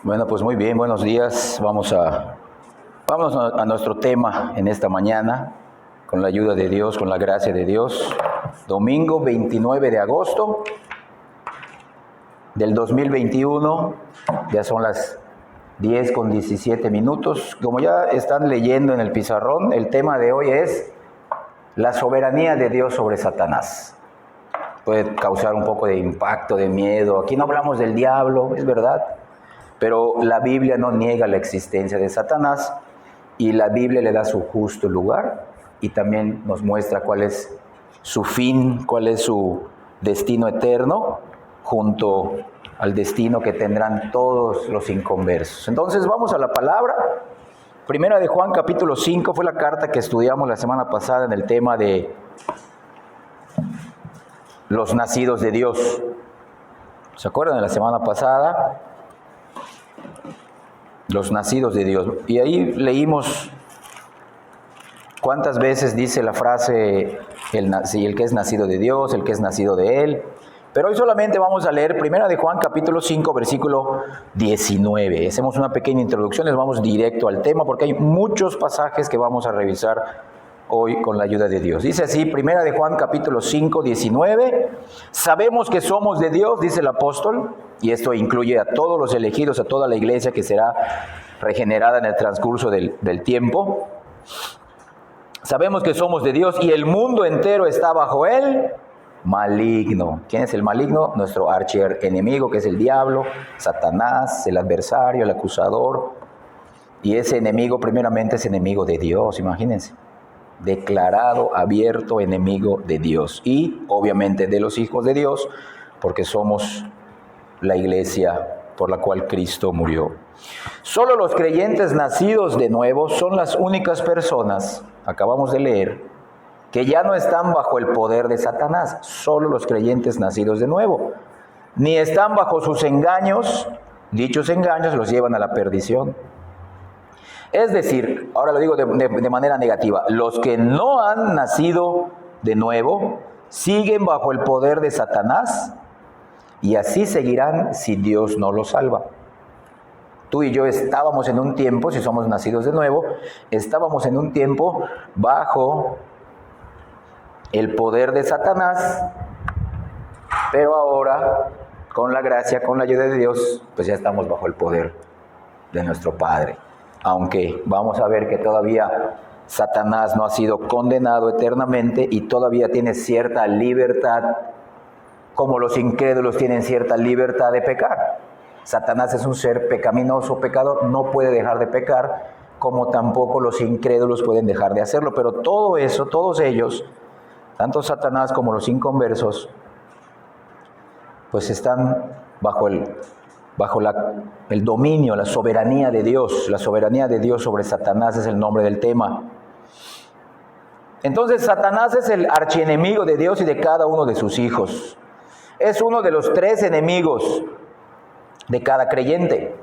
Bueno, pues muy bien, buenos días. Vamos a nuestro tema en esta mañana, con la ayuda de Dios, con la gracia de Dios. Domingo 29 de agosto del 2021, ya son las 10:17. Como ya están leyendo en el pizarrón, el tema de hoy es la soberanía de Dios sobre Satanás. Puede causar un poco de impacto, de miedo. Aquí no hablamos del diablo, es verdad, pero la Biblia no niega la existencia de Satanás y la Biblia le da su justo lugar y también nos muestra cuál es su fin, cuál es su destino eterno junto al destino que tendrán todos los inconversos. Entonces vamos a la palabra. Primera de Juan capítulo 5 fue la carta que estudiamos la semana pasada en el tema de los nacidos de Dios. ¿Se acuerdan de la semana pasada? Los nacidos de Dios. Y ahí leímos cuántas veces dice la frase el que es nacido de Dios, el que es nacido de Él. Pero hoy solamente vamos a leer Primera de Juan capítulo 5 versículo 19. Hacemos una pequeña introducción, les vamos directo al tema porque hay muchos pasajes que vamos a revisar hoy con la ayuda de Dios. Dice así, Primera de Juan capítulo 5, 19. Sabemos que somos de Dios, dice el apóstol, y esto incluye a todos los elegidos, a toda la iglesia que será regenerada en el transcurso del tiempo. Sabemos que somos de Dios y el mundo entero está bajo el maligno. ¿Quién es el maligno? Nuestro archienemigo, que es el diablo, Satanás, el adversario, el acusador. Y ese enemigo primeramente es enemigo de Dios, imagínense. Declarado, abierto enemigo de Dios y obviamente de los hijos de Dios, porque somos la iglesia por la cual Cristo murió. Solo los creyentes nacidos de nuevo son las únicas personas, acabamos de leer, que ya no están bajo el poder de Satanás. Solo los creyentes nacidos de nuevo, ni están bajo sus engaños. Dichos engaños los llevan a la perdición. Es decir, ahora lo digo de manera negativa, los que no han nacido de nuevo siguen bajo el poder de Satanás y así seguirán si Dios no los salva. Tú y yo estábamos en un tiempo, si somos nacidos de nuevo, estábamos en un tiempo bajo el poder de Satanás, pero ahora, con la gracia, con la ayuda de Dios, pues ya estamos bajo el poder de nuestro Padre. Aunque vamos a ver que todavía Satanás no ha sido condenado eternamente y todavía tiene cierta libertad, como los incrédulos tienen cierta libertad de pecar. Satanás es un ser pecaminoso, pecador, no puede dejar de pecar, como tampoco los incrédulos pueden dejar de hacerlo. Pero todo eso, todos ellos, tanto Satanás como los inconversos, pues están bajo el dominio, la soberanía de Dios. La soberanía de Dios sobre Satanás es el nombre del tema. Entonces Satanás es el archienemigo de Dios y de cada uno de sus hijos. Es uno de los tres enemigos de cada creyente: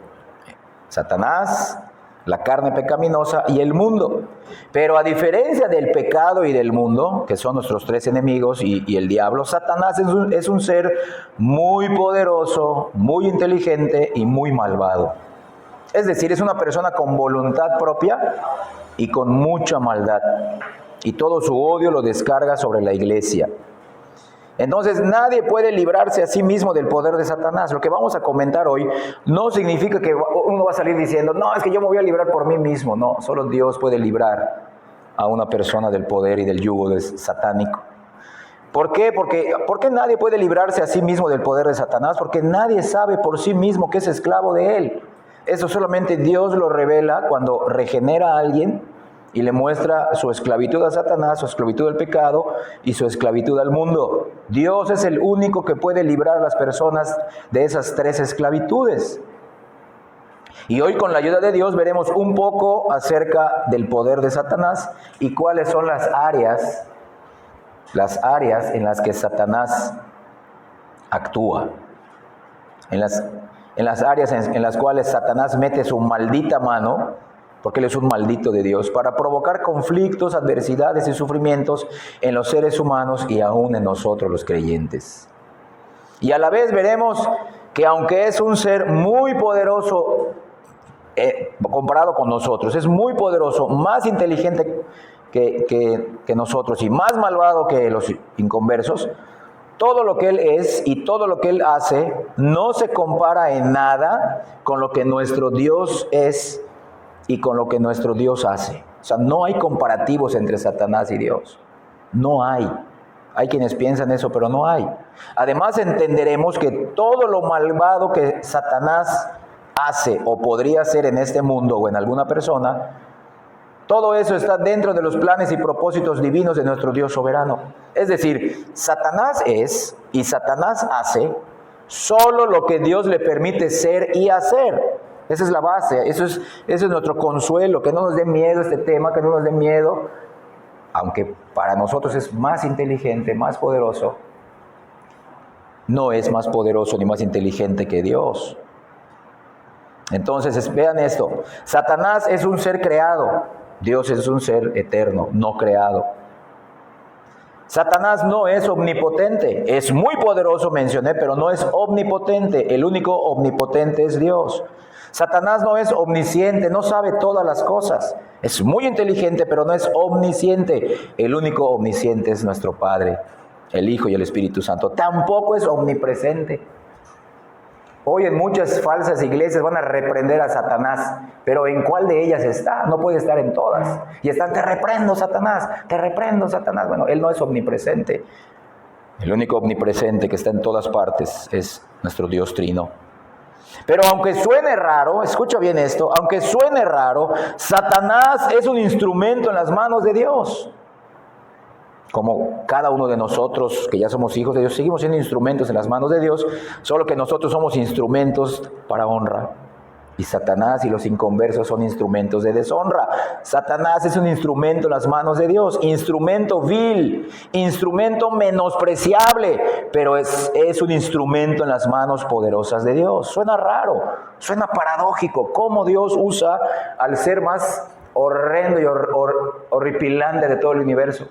Satanás, la carne pecaminosa y el mundo. Pero a diferencia del pecado y del mundo, que son nuestros tres enemigos, y el diablo, Satanás es un ser muy poderoso, muy inteligente y muy malvado. Es decir, es una persona con voluntad propia y con mucha maldad. Y todo su odio lo descarga sobre la iglesia. Entonces nadie puede librarse a sí mismo del poder de Satanás. Lo que vamos a comentar hoy no significa que uno va a salir diciendo, no, es que yo me voy a librar por mí mismo. No, solo Dios puede librar a una persona del poder y del yugo satánico. ¿Por qué? ¿Por qué nadie puede librarse a sí mismo del poder de Satanás? Porque nadie sabe por sí mismo que es esclavo de él. Eso solamente Dios lo revela cuando regenera a alguien y le muestra su esclavitud a Satanás, su esclavitud al pecado y su esclavitud al mundo. Dios es el único que puede librar a las personas de esas tres esclavitudes. Y hoy, con la ayuda de Dios, veremos un poco acerca del poder de Satanás y cuáles son las áreas en las que Satanás actúa. En las áreas en las cuales Satanás mete su maldita mano, porque Él es un maldito de Dios, para provocar conflictos, adversidades y sufrimientos en los seres humanos y aún en nosotros los creyentes. Y a la vez veremos que aunque es un ser muy poderoso comparado con nosotros, es muy poderoso, más inteligente que nosotros y más malvado que los inconversos, todo lo que Él es y todo lo que Él hace no se compara en nada con lo que nuestro Dios es y con lo que nuestro Dios hace. O sea, no hay comparativos entre Satanás y Dios. No hay. Hay quienes piensan eso, pero no hay. Además entenderemos que todo lo malvado que Satanás hace o podría hacer en este mundo o en alguna persona, todo eso está dentro de los planes y propósitos divinos de nuestro Dios soberano. Es decir, Satanás es y Satanás hace solo lo que Dios le permite ser y hacer. Esa es la base, eso es nuestro consuelo, que no nos dé miedo este tema, que no nos dé miedo, aunque para nosotros es más inteligente, más poderoso, no es más poderoso ni más inteligente que Dios. Entonces, vean esto, Satanás es un ser creado, Dios es un ser eterno, no creado. Satanás no es omnipotente, es muy poderoso, mencioné, pero no es omnipotente. El único omnipotente es Dios. Satanás no es omnisciente, no sabe todas las cosas. Es muy inteligente, pero no es omnisciente. El único omnisciente es nuestro Padre, el Hijo y el Espíritu Santo. Tampoco es omnipresente. Hoy en muchas falsas iglesias van a reprender a Satanás, pero ¿en cuál de ellas está? No puede estar en todas. Y están, te reprendo Satanás, te reprendo Satanás. Bueno, él no es omnipresente. El único omnipresente que está en todas partes es nuestro Dios Trino. Pero aunque suene raro, escucha bien esto, aunque suene raro, Satanás es un instrumento en las manos de Dios. Como cada uno de nosotros, que ya somos hijos de Dios, seguimos siendo instrumentos en las manos de Dios, solo que nosotros somos instrumentos para honra. Y Satanás y los inconversos son instrumentos de deshonra. Satanás es un instrumento en las manos de Dios, instrumento vil, instrumento menospreciable, pero es un instrumento en las manos poderosas de Dios. Suena raro, suena paradójico, cómo Dios usa al ser más horrendo y horripilante de todo el universo.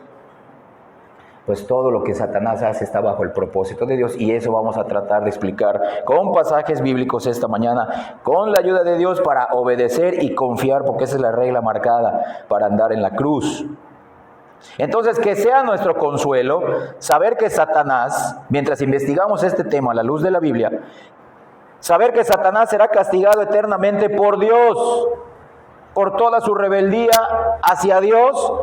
Pues todo lo que Satanás hace está bajo el propósito de Dios, y eso vamos a tratar de explicar con pasajes bíblicos esta mañana, con la ayuda de Dios, para obedecer y confiar, porque esa es la regla marcada para andar en la cruz. Entonces, que sea nuestro consuelo saber que Satanás, mientras investigamos este tema a la luz de la Biblia, saber que Satanás será castigado eternamente por Dios, por toda su rebeldía hacia Dios,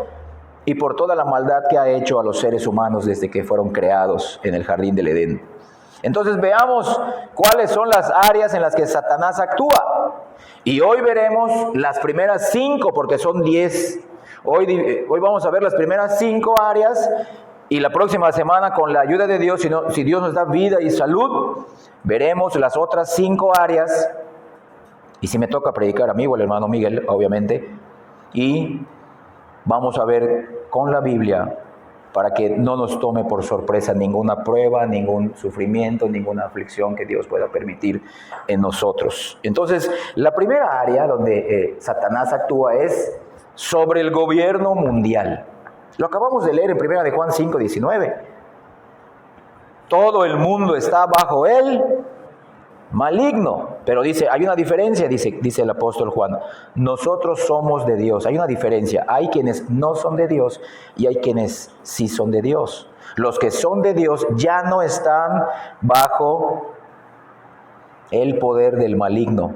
y por toda la maldad que ha hecho a los seres humanos desde que fueron creados en el jardín del Edén. Entonces veamos cuáles son las áreas en las que Satanás actúa. Y hoy veremos las primeras 5, porque son 10. Hoy vamos a ver las primeras 5 áreas, y la próxima semana, con la ayuda de Dios, si Dios nos da vida y salud, veremos las otras 5 áreas. Y si me toca predicar a mí o al hermano Miguel, obviamente, y vamos a ver con la Biblia, para que no nos tome por sorpresa ninguna prueba, ningún sufrimiento, ninguna aflicción que Dios pueda permitir en nosotros. Entonces, la primera área donde Satanás actúa es sobre el gobierno mundial. Lo acabamos de leer en 1 de Juan 5:19. Todo el mundo está bajo él maligno. Pero dice, hay una diferencia, dice el apóstol Juan. Nosotros somos de Dios. Hay una diferencia. Hay quienes no son de Dios y hay quienes sí son de Dios. Los que son de Dios ya no están bajo el poder del maligno,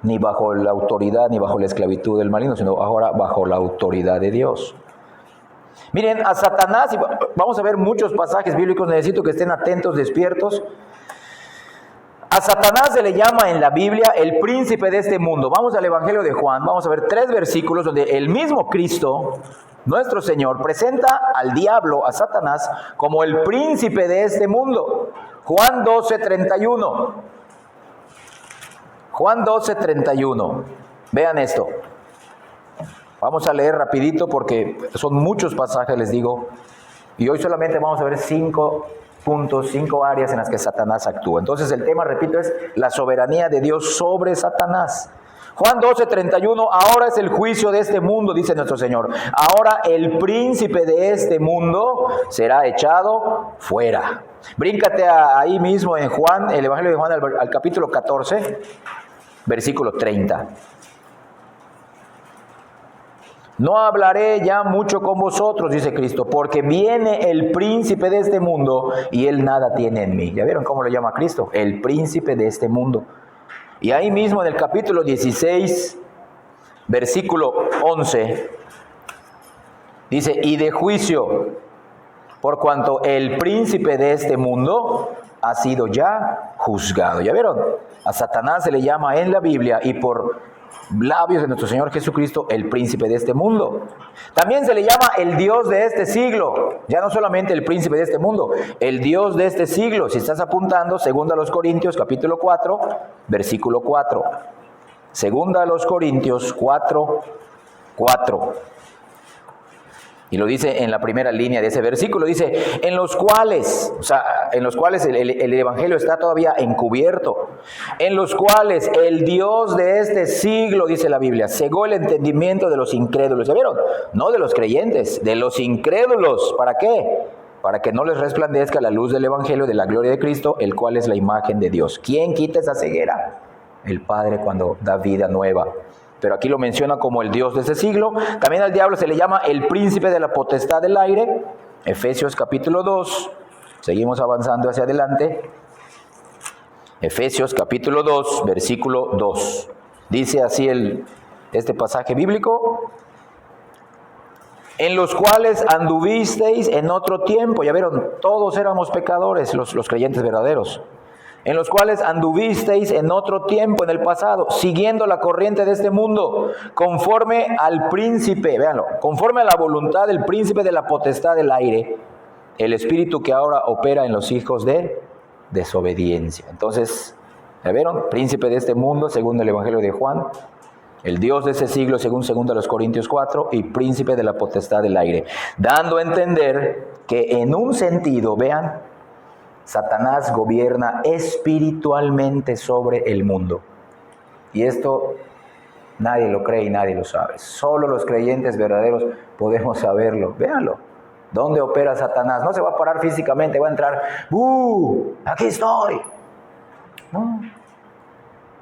ni bajo la autoridad, ni bajo la esclavitud del maligno, sino ahora bajo la autoridad de Dios. Miren, a Satanás, y vamos a ver muchos pasajes bíblicos, necesito que estén atentos, despiertos. A Satanás se le llama en la Biblia el príncipe de este mundo. Vamos al Evangelio de Juan, vamos a ver 3 versículos donde el mismo Cristo, nuestro Señor, presenta al diablo, a Satanás, como el príncipe de este mundo. Juan 12:31. Juan 12:31. Vean esto. Vamos a leer rapidito porque son muchos pasajes, les digo. Y hoy solamente vamos a ver 5 puntos, 5 áreas en las que Satanás actúa. Entonces el tema, repito, es la soberanía de Dios sobre Satanás. Juan 12:31, ahora es el juicio de este mundo, dice nuestro Señor. Ahora el príncipe de este mundo será echado fuera. Bríncate ahí mismo en Juan, el Evangelio de Juan al capítulo 14, versículo 30. No hablaré ya mucho con vosotros, dice Cristo, porque viene el príncipe de este mundo y él nada tiene en mí. ¿Ya vieron cómo lo llama Cristo? El príncipe de este mundo. Y ahí mismo en el capítulo 16, versículo 11, dice, y de juicio, por cuanto el príncipe de este mundo ha sido ya juzgado. ¿Ya vieron? A Satanás se le llama en la Biblia y por labios de nuestro Señor Jesucristo el príncipe de este mundo. También se le llama el Dios de este siglo. Ya no solamente el príncipe de este mundo, el Dios de este siglo. Si estás apuntando, 2 Corintios capítulo 4, versículo 4. 2 Corintios 4, 4. Y lo dice en la primera línea de ese versículo, dice, en los cuales el evangelio está todavía encubierto, en los cuales el Dios de este siglo, dice la Biblia, cegó el entendimiento de los incrédulos. ¿Ya vieron? No de los creyentes, de los incrédulos. ¿Para qué? Para que no les resplandezca la luz del evangelio de la gloria de Cristo, el cual es la imagen de Dios. ¿Quién quita esa ceguera? El Padre cuando da vida nueva. Pero aquí lo menciona como el Dios de ese siglo. También al diablo se le llama el príncipe de la potestad del aire. Efesios capítulo 2. Seguimos avanzando hacia adelante. Efesios capítulo 2, versículo 2. Dice así este pasaje bíblico. En los cuales anduvisteis en otro tiempo. Ya vieron, todos éramos pecadores, los creyentes verdaderos. En los cuales anduvisteis en otro tiempo, en el pasado, siguiendo la corriente de este mundo, conforme al príncipe, véanlo, conforme a la voluntad del príncipe de la potestad del aire, el espíritu que ahora opera en los hijos de desobediencia. Entonces, ¿ya vieron? Príncipe de este mundo, según el Evangelio de Juan, el Dios de ese siglo, según 2 Corintios 4, y príncipe de la potestad del aire, dando a entender que en un sentido, vean, Satanás gobierna espiritualmente sobre el mundo. Y esto nadie lo cree y nadie lo sabe. Solo los creyentes verdaderos podemos saberlo. Véanlo. ¿Dónde opera Satanás? No se va a parar físicamente, va a entrar, aquí estoy. No.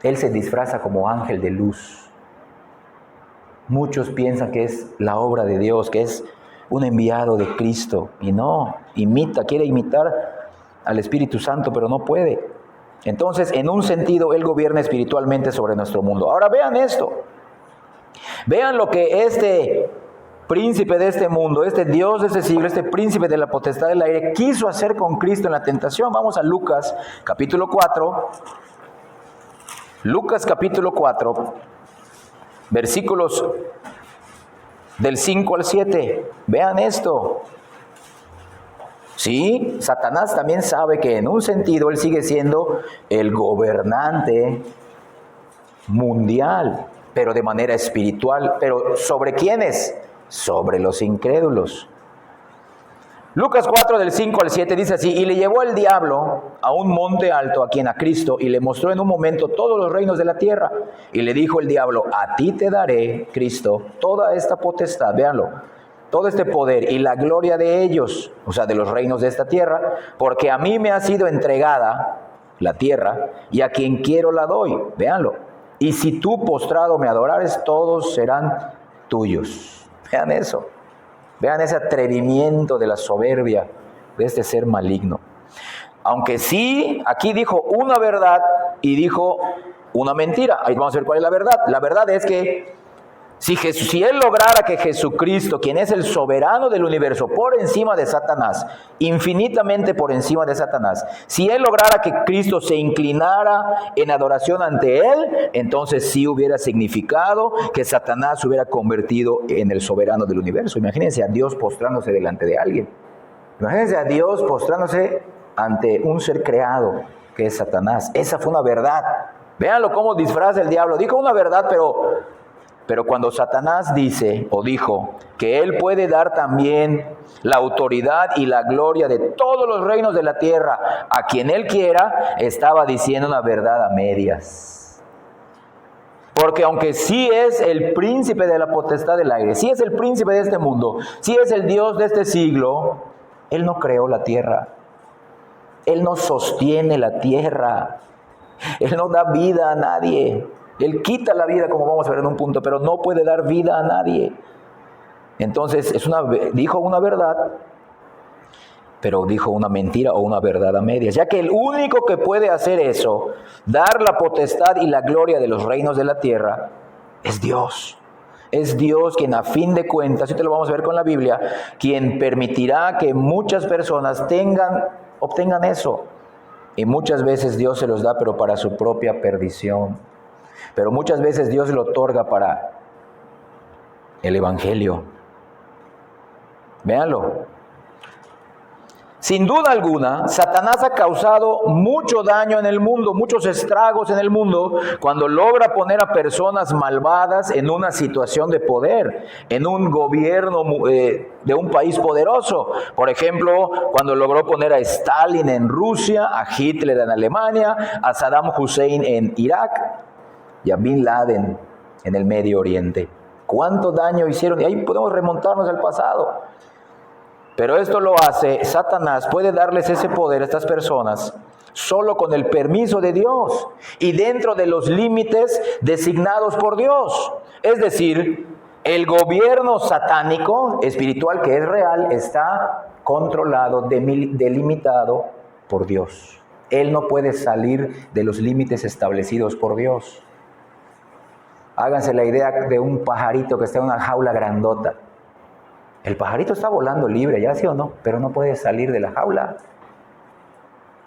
Él se disfraza como ángel de luz. Muchos piensan que es la obra de Dios, que es un enviado de Cristo. Y no, quiere imitar al Espíritu Santo, pero no puede. Entonces, en un sentido, Él gobierna espiritualmente sobre nuestro mundo. Ahora vean esto. Vean lo que este príncipe de este mundo, este Dios de este siglo, este príncipe de la potestad del aire, quiso hacer con Cristo en la tentación. Vamos a Lucas, capítulo 4. Lucas, capítulo 4, versículos del 5 al 7. Vean esto. Sí, Satanás también sabe que en un sentido él sigue siendo el gobernante mundial, pero de manera espiritual. ¿Pero sobre quiénes? Sobre los incrédulos. Lucas 4 del 5 al 7 dice así, y le llevó el diablo a un monte alto, a Cristo, y le mostró en un momento todos los reinos de la tierra. Y le dijo el diablo, a ti te daré, Cristo, toda esta potestad, véanlo, todo este poder y la gloria de ellos, o sea, de los reinos de esta tierra, porque a mí me ha sido entregada la tierra, y a quien quiero la doy, véanlo. Y si tú postrado me adorares, todos serán tuyos. Vean eso. Vean ese atrevimiento de la soberbia de este ser maligno. Aunque sí, aquí dijo una verdad y dijo una mentira. Ahí vamos a ver cuál es la verdad. La verdad es que si Él lograra que Jesucristo, quien es el soberano del universo, por encima de Satanás, infinitamente por encima de Satanás, si Él lograra que Cristo se inclinara en adoración ante Él, entonces sí hubiera significado que Satanás se hubiera convertido en el soberano del universo. Imagínense a Dios postrándose delante de alguien. Imagínense a Dios postrándose ante un ser creado, que es Satanás. Esa fue una verdad. Véanlo cómo disfraza el diablo. Dijo una verdad, pero cuando Satanás dice o dijo que Él puede dar también la autoridad y la gloria de todos los reinos de la tierra a quien Él quiera, estaba diciendo una verdad a medias. Porque aunque sí es el príncipe de la potestad del aire, sí es el príncipe de este mundo, sí es el Dios de este siglo, Él no creó la tierra. Él no sostiene la tierra. Él no da vida a nadie. Él quita la vida, como vamos a ver en un punto, pero no puede dar vida a nadie. Entonces, dijo una verdad, pero dijo una mentira o una verdad a medias, ya que el único que puede hacer eso, dar la potestad y la gloria de los reinos de la tierra, es Dios. Es Dios quien, a fin de cuentas, y te lo vamos a ver con la Biblia, quien permitirá que muchas personas obtengan eso. Y muchas veces Dios se los da, pero para su propia perdición. Pero muchas veces Dios lo otorga para el Evangelio. Véanlo. Sin duda alguna, Satanás ha causado mucho daño en el mundo, muchos estragos en el mundo, cuando logra poner a personas malvadas en una situación de poder, en un gobierno de un país poderoso. Por ejemplo, cuando logró poner a Stalin en Rusia, a Hitler en Alemania, a Saddam Hussein en Irak y a Bin Laden en el Medio Oriente. ¿Cuánto daño hicieron? Y ahí podemos remontarnos al pasado. Pero esto lo hace Satanás, puede darles ese poder a estas personas solo con el permiso de Dios y dentro de los límites designados por Dios. Es decir, el gobierno satánico, espiritual, que es real, está controlado, delimitado por Dios. Él no puede salir de los límites establecidos por Dios. Háganse la idea de un pajarito que está en una jaula grandota. El pajarito está volando libre, ¿ya sí o no? Pero no puede salir de la jaula.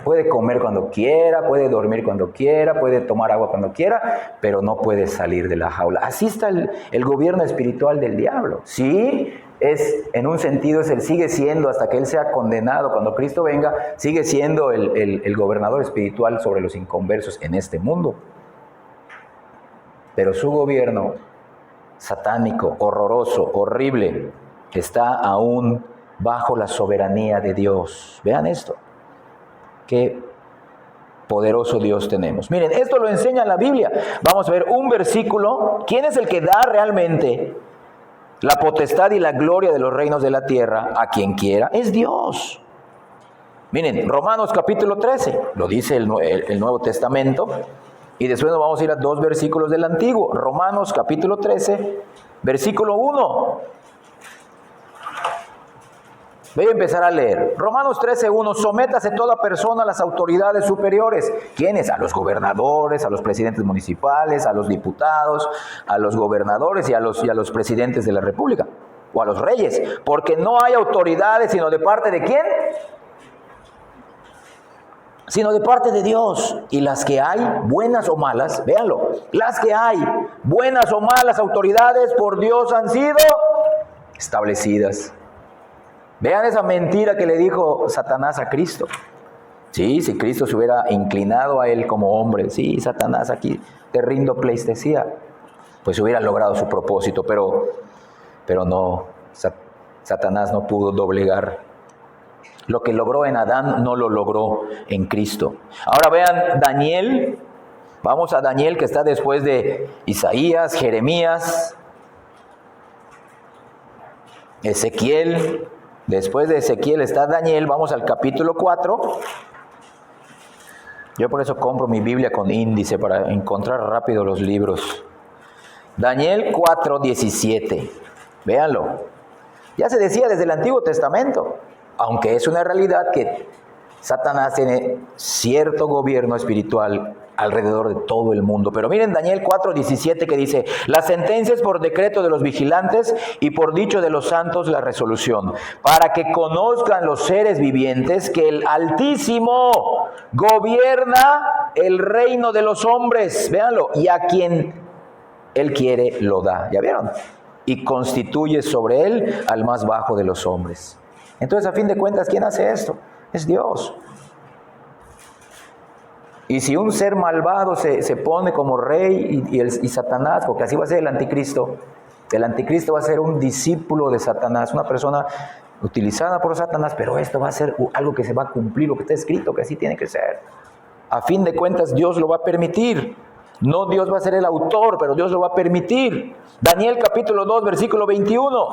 Puede comer cuando quiera, puede dormir cuando quiera, puede tomar agua cuando quiera, pero no puede salir de la jaula. Así está el gobierno espiritual del diablo. Sí, en un sentido él sigue siendo, hasta que él sea condenado, cuando Cristo venga, sigue siendo el gobernador espiritual sobre los inconversos en este mundo. Pero su gobierno satánico, horroroso, horrible, está aún bajo la soberanía de Dios. Vean esto. Qué poderoso Dios tenemos. Miren, esto lo enseña la Biblia. Vamos a ver un versículo. ¿Quién es el que da realmente la potestad y la gloria de los reinos de la tierra a quien quiera? Es Dios. Miren, Romanos capítulo 13, lo dice el Nuevo Testamento. Y después nos vamos a ir a 2 versículos del Antiguo. Romanos capítulo 13, versículo 1. Voy a empezar a leer. Romanos 13:1. Sométase toda persona a las autoridades superiores. ¿Quiénes? A los gobernadores, a los presidentes municipales, a los diputados, a los gobernadores y a los presidentes de la república. O a los reyes. Porque no hay autoridades sino de parte de ¿quién? Sino de parte de Dios. Y las que hay, buenas o malas, véanlo, las que hay, buenas o malas autoridades por Dios han sido establecidas. Vean esa mentira que le dijo Satanás a Cristo. Sí, si Cristo se hubiera inclinado a él como hombre, sí, Satanás, aquí te rindo pleitesía, pues hubiera logrado su propósito, pero no, Satanás no pudo doblegar. Lo que logró en Adán no lo logró en Cristo. Ahora vean Daniel, vamos a Daniel que está después de Isaías, Jeremías, Ezequiel. Después de Ezequiel está Daniel, vamos al capítulo 4. Yo por eso compro mi Biblia con índice para encontrar rápido los libros. Daniel 4:17. Véanlo. Ya se decía desde el Antiguo Testamento, aunque es una realidad que Satanás tiene cierto gobierno espiritual alrededor de todo el mundo. Pero miren Daniel 4:17 que dice: la sentencia es por decreto de los vigilantes y por dicho de los santos la resolución, para que conozcan los seres vivientes que el Altísimo gobierna el reino de los hombres. Véanlo, y a quien Él quiere lo da. ¿Ya vieron? Y constituye sobre él al más bajo de los hombres. Entonces, a fin de cuentas, ¿quién hace esto? Es Dios. Y si un ser malvado se pone como rey y Satanás, porque así va a ser el anticristo va a ser un discípulo de Satanás, una persona utilizada por Satanás, pero esto va a ser algo que se va a cumplir, lo que está escrito, que así tiene que ser. A fin de cuentas, Dios lo va a permitir. No, Dios va a ser el autor, pero Dios lo va a permitir. Daniel capítulo 2, versículo 21.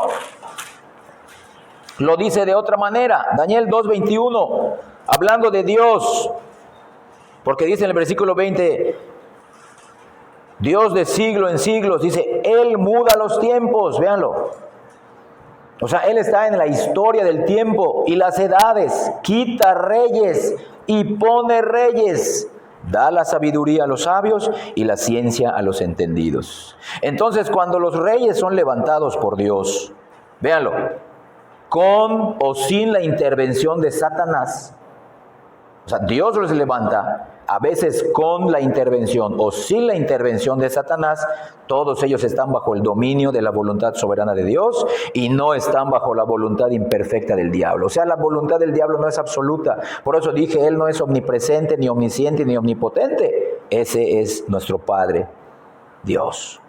Lo dice de otra manera. Daniel 2, 21. Hablando de Dios. Porque dice en el versículo 20, Dios de siglo en siglos, dice, Él muda los tiempos. Véanlo. O sea, Él está en la historia del tiempo y las edades. Quita reyes y pone reyes. Da la sabiduría a los sabios y la ciencia a los entendidos. Entonces, cuando los reyes son levantados por Dios, véanlo, con o sin la intervención de Satanás, o sea, Dios los levanta, a veces con la intervención o sin la intervención de Satanás, todos ellos están bajo el dominio de la voluntad soberana de Dios y no están bajo la voluntad imperfecta del diablo. O sea, la voluntad del diablo no es absoluta. Por eso dije, Él no es omnipresente, ni omnisciente, ni omnipotente. Ese es nuestro Padre, Dios.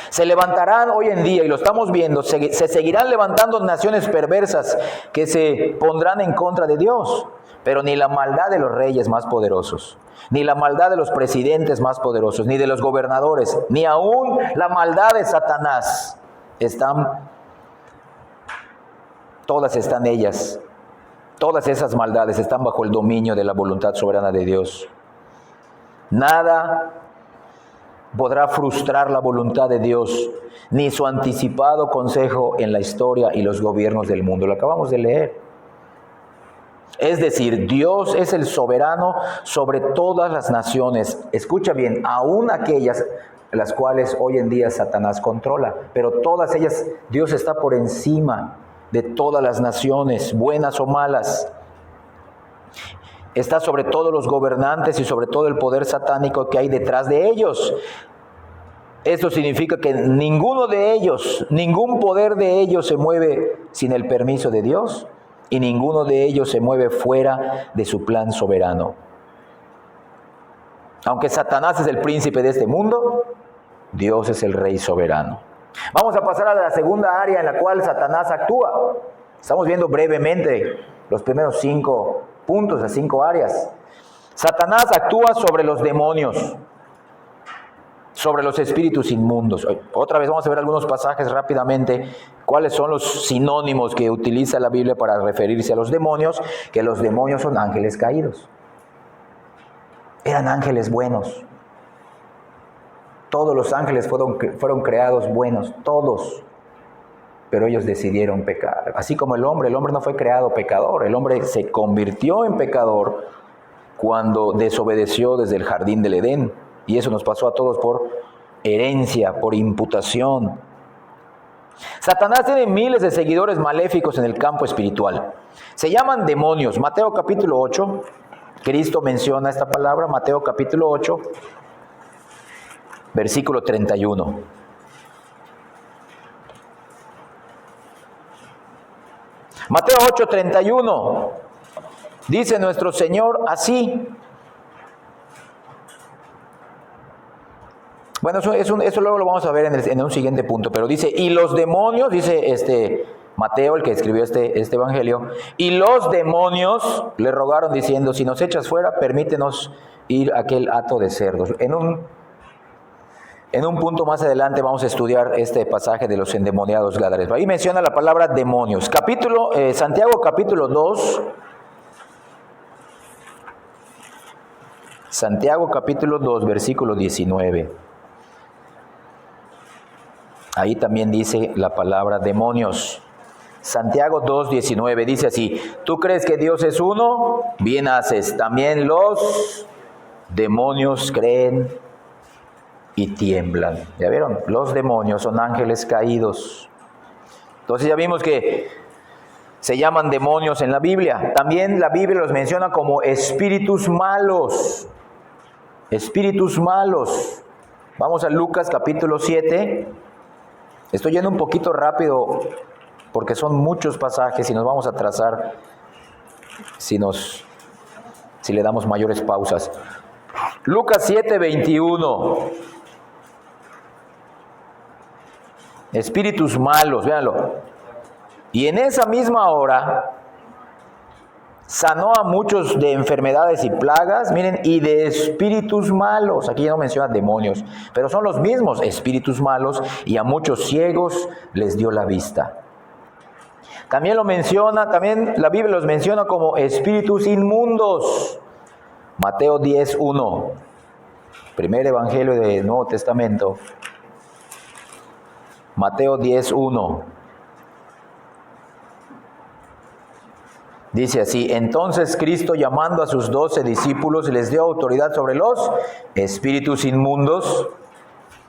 Se levantarán hoy en día, y lo estamos viendo, se seguirán levantando naciones perversas que se pondrán en contra de Dios. Pero ni la maldad de los reyes más poderosos, ni la maldad de los presidentes más poderosos, ni de los gobernadores, ni aún la maldad de Satanás, todas esas maldades están bajo el dominio de la voluntad soberana de Dios. Nada podrá frustrar la voluntad de Dios, ni su anticipado consejo en la historia y los gobiernos del mundo. Lo acabamos de leer. Es decir, Dios es el soberano sobre todas las naciones. Escucha bien, aún aquellas las cuales hoy en día Satanás controla, pero todas ellas, Dios está por encima de todas las naciones, buenas o malas. Está sobre todos los gobernantes y sobre todo el poder satánico que hay detrás de ellos. Esto significa que ninguno de ellos, ningún poder de ellos se mueve sin el permiso de Dios. Y ninguno de ellos se mueve fuera de su plan soberano. Aunque Satanás es el príncipe de este mundo, Dios es el rey soberano. Vamos a pasar a la segunda área en la cual Satanás actúa. Estamos viendo brevemente los primeros 5 puntos, las 5 áreas. Satanás actúa sobre los demonios, sobre los espíritus inmundos. Otra vez vamos a ver algunos pasajes rápidamente. ¿Cuáles son los sinónimos que utiliza la Biblia para referirse a los demonios? Que los demonios son ángeles caídos. Eran ángeles buenos. Todos los ángeles fueron creados buenos, todos. Pero ellos decidieron pecar. Así como el hombre no fue creado pecador. El hombre se convirtió en pecador cuando desobedeció desde el jardín del Edén. Y eso nos pasó a todos por herencia, por imputación. Satanás tiene miles de seguidores maléficos en el campo espiritual. Se llaman demonios. Mateo capítulo 8, Cristo menciona esta palabra, Mateo capítulo 8, versículo 31. Mateo 8, 31. Dice nuestro Señor así. Bueno, eso luego lo vamos a ver en un siguiente punto, pero dice, y los demonios, dice Mateo, el que escribió este evangelio, y los demonios le rogaron diciendo, si nos echas fuera, permítenos ir a aquel hato de cerdos. En un punto más adelante vamos a estudiar este pasaje de los endemoniados gadarenos. Ahí menciona la palabra demonios. Santiago capítulo 2. Santiago capítulo 2, versículo 19. Ahí también dice la palabra demonios. Santiago 2:19 dice así: ¿tú crees que Dios es uno? Bien haces. También los demonios creen y tiemblan. ¿Ya vieron? Los demonios son ángeles caídos. Entonces ya vimos que se llaman demonios en la Biblia. También la Biblia los menciona como espíritus malos. Espíritus malos. Vamos a Lucas capítulo 7. Estoy yendo un poquito rápido porque son muchos pasajes y nos vamos a atrasar si le damos mayores pausas. Lucas 7:21. Espíritus malos, véanlo. Y en esa misma hora sanó a muchos de enfermedades y plagas, miren, y de espíritus malos. Aquí ya no menciona demonios, pero son los mismos espíritus malos, y a muchos ciegos les dio la vista. También la Biblia los menciona como espíritus inmundos. Mateo 10:1, primer evangelio del Nuevo Testamento. Mateo 10:1. Dice así: entonces Cristo, llamando a sus 12 discípulos, les dio autoridad sobre los espíritus inmundos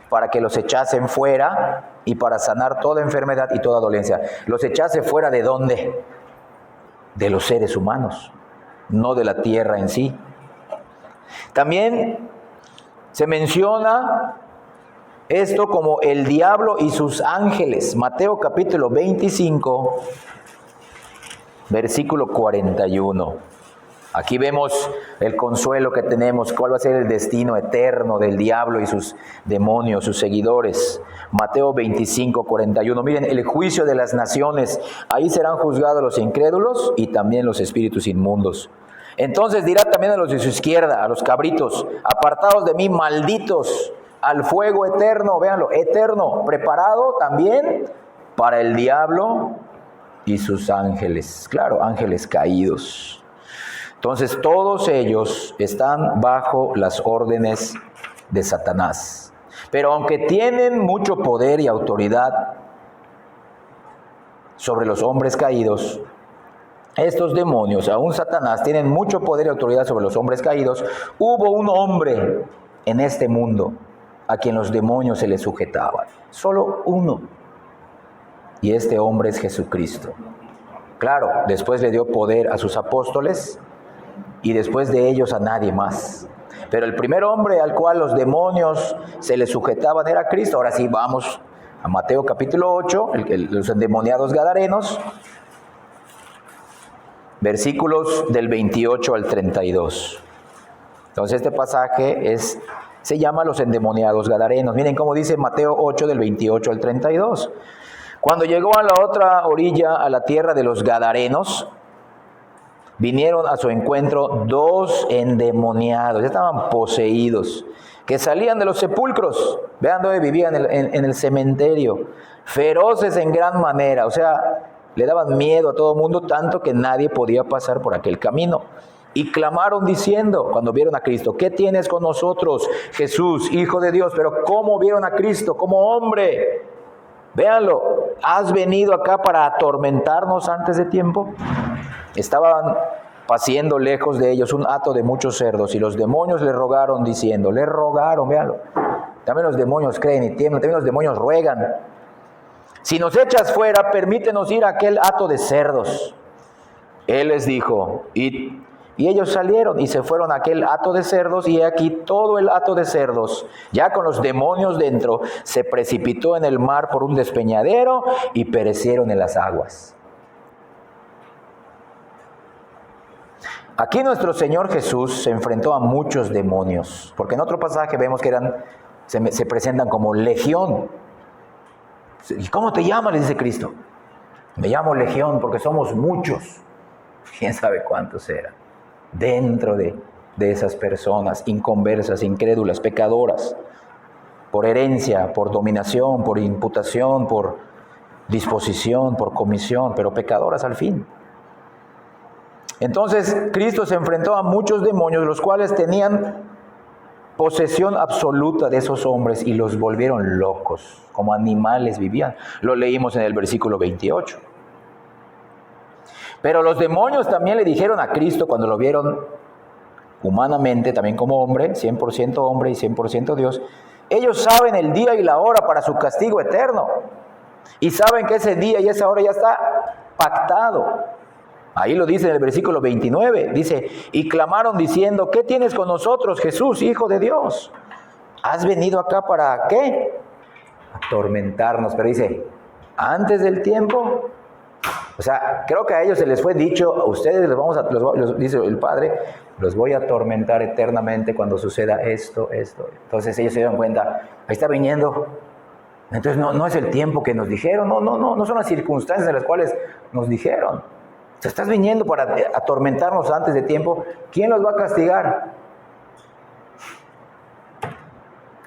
para que los echasen fuera y para sanar toda enfermedad y toda dolencia. ¿Los echase fuera de dónde? De los seres humanos, no de la tierra en sí. También se menciona esto como el diablo y sus ángeles. Mateo capítulo 25, versículo 41. Aquí vemos el consuelo que tenemos, cuál va a ser el destino eterno del diablo y sus demonios, sus seguidores. Mateo 25, 41. Miren, el juicio de las naciones. Ahí serán juzgados los incrédulos y también los espíritus inmundos. Entonces dirá también a los de su izquierda, a los cabritos: apartados de mí, malditos, al fuego eterno, véanlo, eterno, preparado también para el diablo y sus ángeles. Claro, ángeles caídos. Entonces todos ellos están bajo las órdenes de Satanás. Pero aunque tienen mucho poder y autoridad sobre los hombres caídos, estos demonios, aún Satanás, tienen mucho poder y autoridad sobre los hombres caídos. Hubo un hombre en este mundo a quien los demonios se le sujetaban. Solo uno. Y este hombre es Jesucristo. Claro, después le dio poder a sus apóstoles y después de ellos a nadie más. Pero el primer hombre al cual los demonios se le sujetaban era Cristo. Ahora sí, vamos a Mateo capítulo 8, los endemoniados gadarenos, versículos del 28 al 32. Entonces este pasaje se llama los endemoniados gadarenos. Miren cómo dice Mateo 8 del 28 al 32. Cuando llegó a la otra orilla, a la tierra de los gadarenos, vinieron a su encuentro 2 endemoniados, ya estaban poseídos, que salían de los sepulcros. Vean dónde vivían, en el cementerio, feroces en gran manera, o sea, le daban miedo a todo el mundo, tanto que nadie podía pasar por aquel camino. Y clamaron diciendo, cuando vieron a Cristo: ¿qué tienes con nosotros, Jesús, Hijo de Dios? Pero ¿cómo vieron a Cristo? Como hombre. Véanlo, ¿has venido acá para atormentarnos antes de tiempo? Estaban paciendo lejos de ellos un hato de muchos cerdos, y los demonios le rogaron diciendo, véanlo. También los demonios creen y tiemblan, también los demonios ruegan: si nos echas fuera, permítenos ir a aquel hato de cerdos. Él les dijo, id. Y ellos salieron y se fueron a aquel hato de cerdos, y aquí todo el hato de cerdos, ya con los demonios dentro, se precipitó en el mar por un despeñadero y perecieron en las aguas. Aquí nuestro Señor Jesús se enfrentó a muchos demonios, porque en otro pasaje vemos que se presentan como legión. ¿Y cómo te llamas?, le dice Cristo. Me llamo Legión porque somos muchos. ¿Quién sabe cuántos eran? Dentro de esas personas inconversas, incrédulas, pecadoras, por herencia, por dominación, por imputación, por disposición, por comisión, pero pecadoras al fin. Entonces Cristo se enfrentó a muchos demonios, los cuales tenían posesión absoluta de esos hombres y los volvieron locos, como animales vivían. Lo leímos en el versículo 28. Pero los demonios también le dijeron a Cristo, cuando lo vieron humanamente, también como hombre, 100% hombre y 100% Dios, ellos saben el día y la hora para su castigo eterno. Y saben que ese día y esa hora ya está pactado. Ahí lo dice en el versículo 29, dice, y clamaron diciendo, ¿qué tienes con nosotros, Jesús, Hijo de Dios? ¿Has venido acá para qué? Atormentarnos. Pero dice, antes del tiempo. O sea, creo que a ellos se les fue dicho, a ustedes dice el Padre, los voy a atormentar eternamente cuando suceda esto. Entonces ellos se dieron cuenta, ahí está viniendo. Entonces no es el tiempo que nos dijeron, no son las circunstancias en las cuales nos dijeron. Te estás viniendo para atormentarnos antes de tiempo. ¿Quién los va a castigar?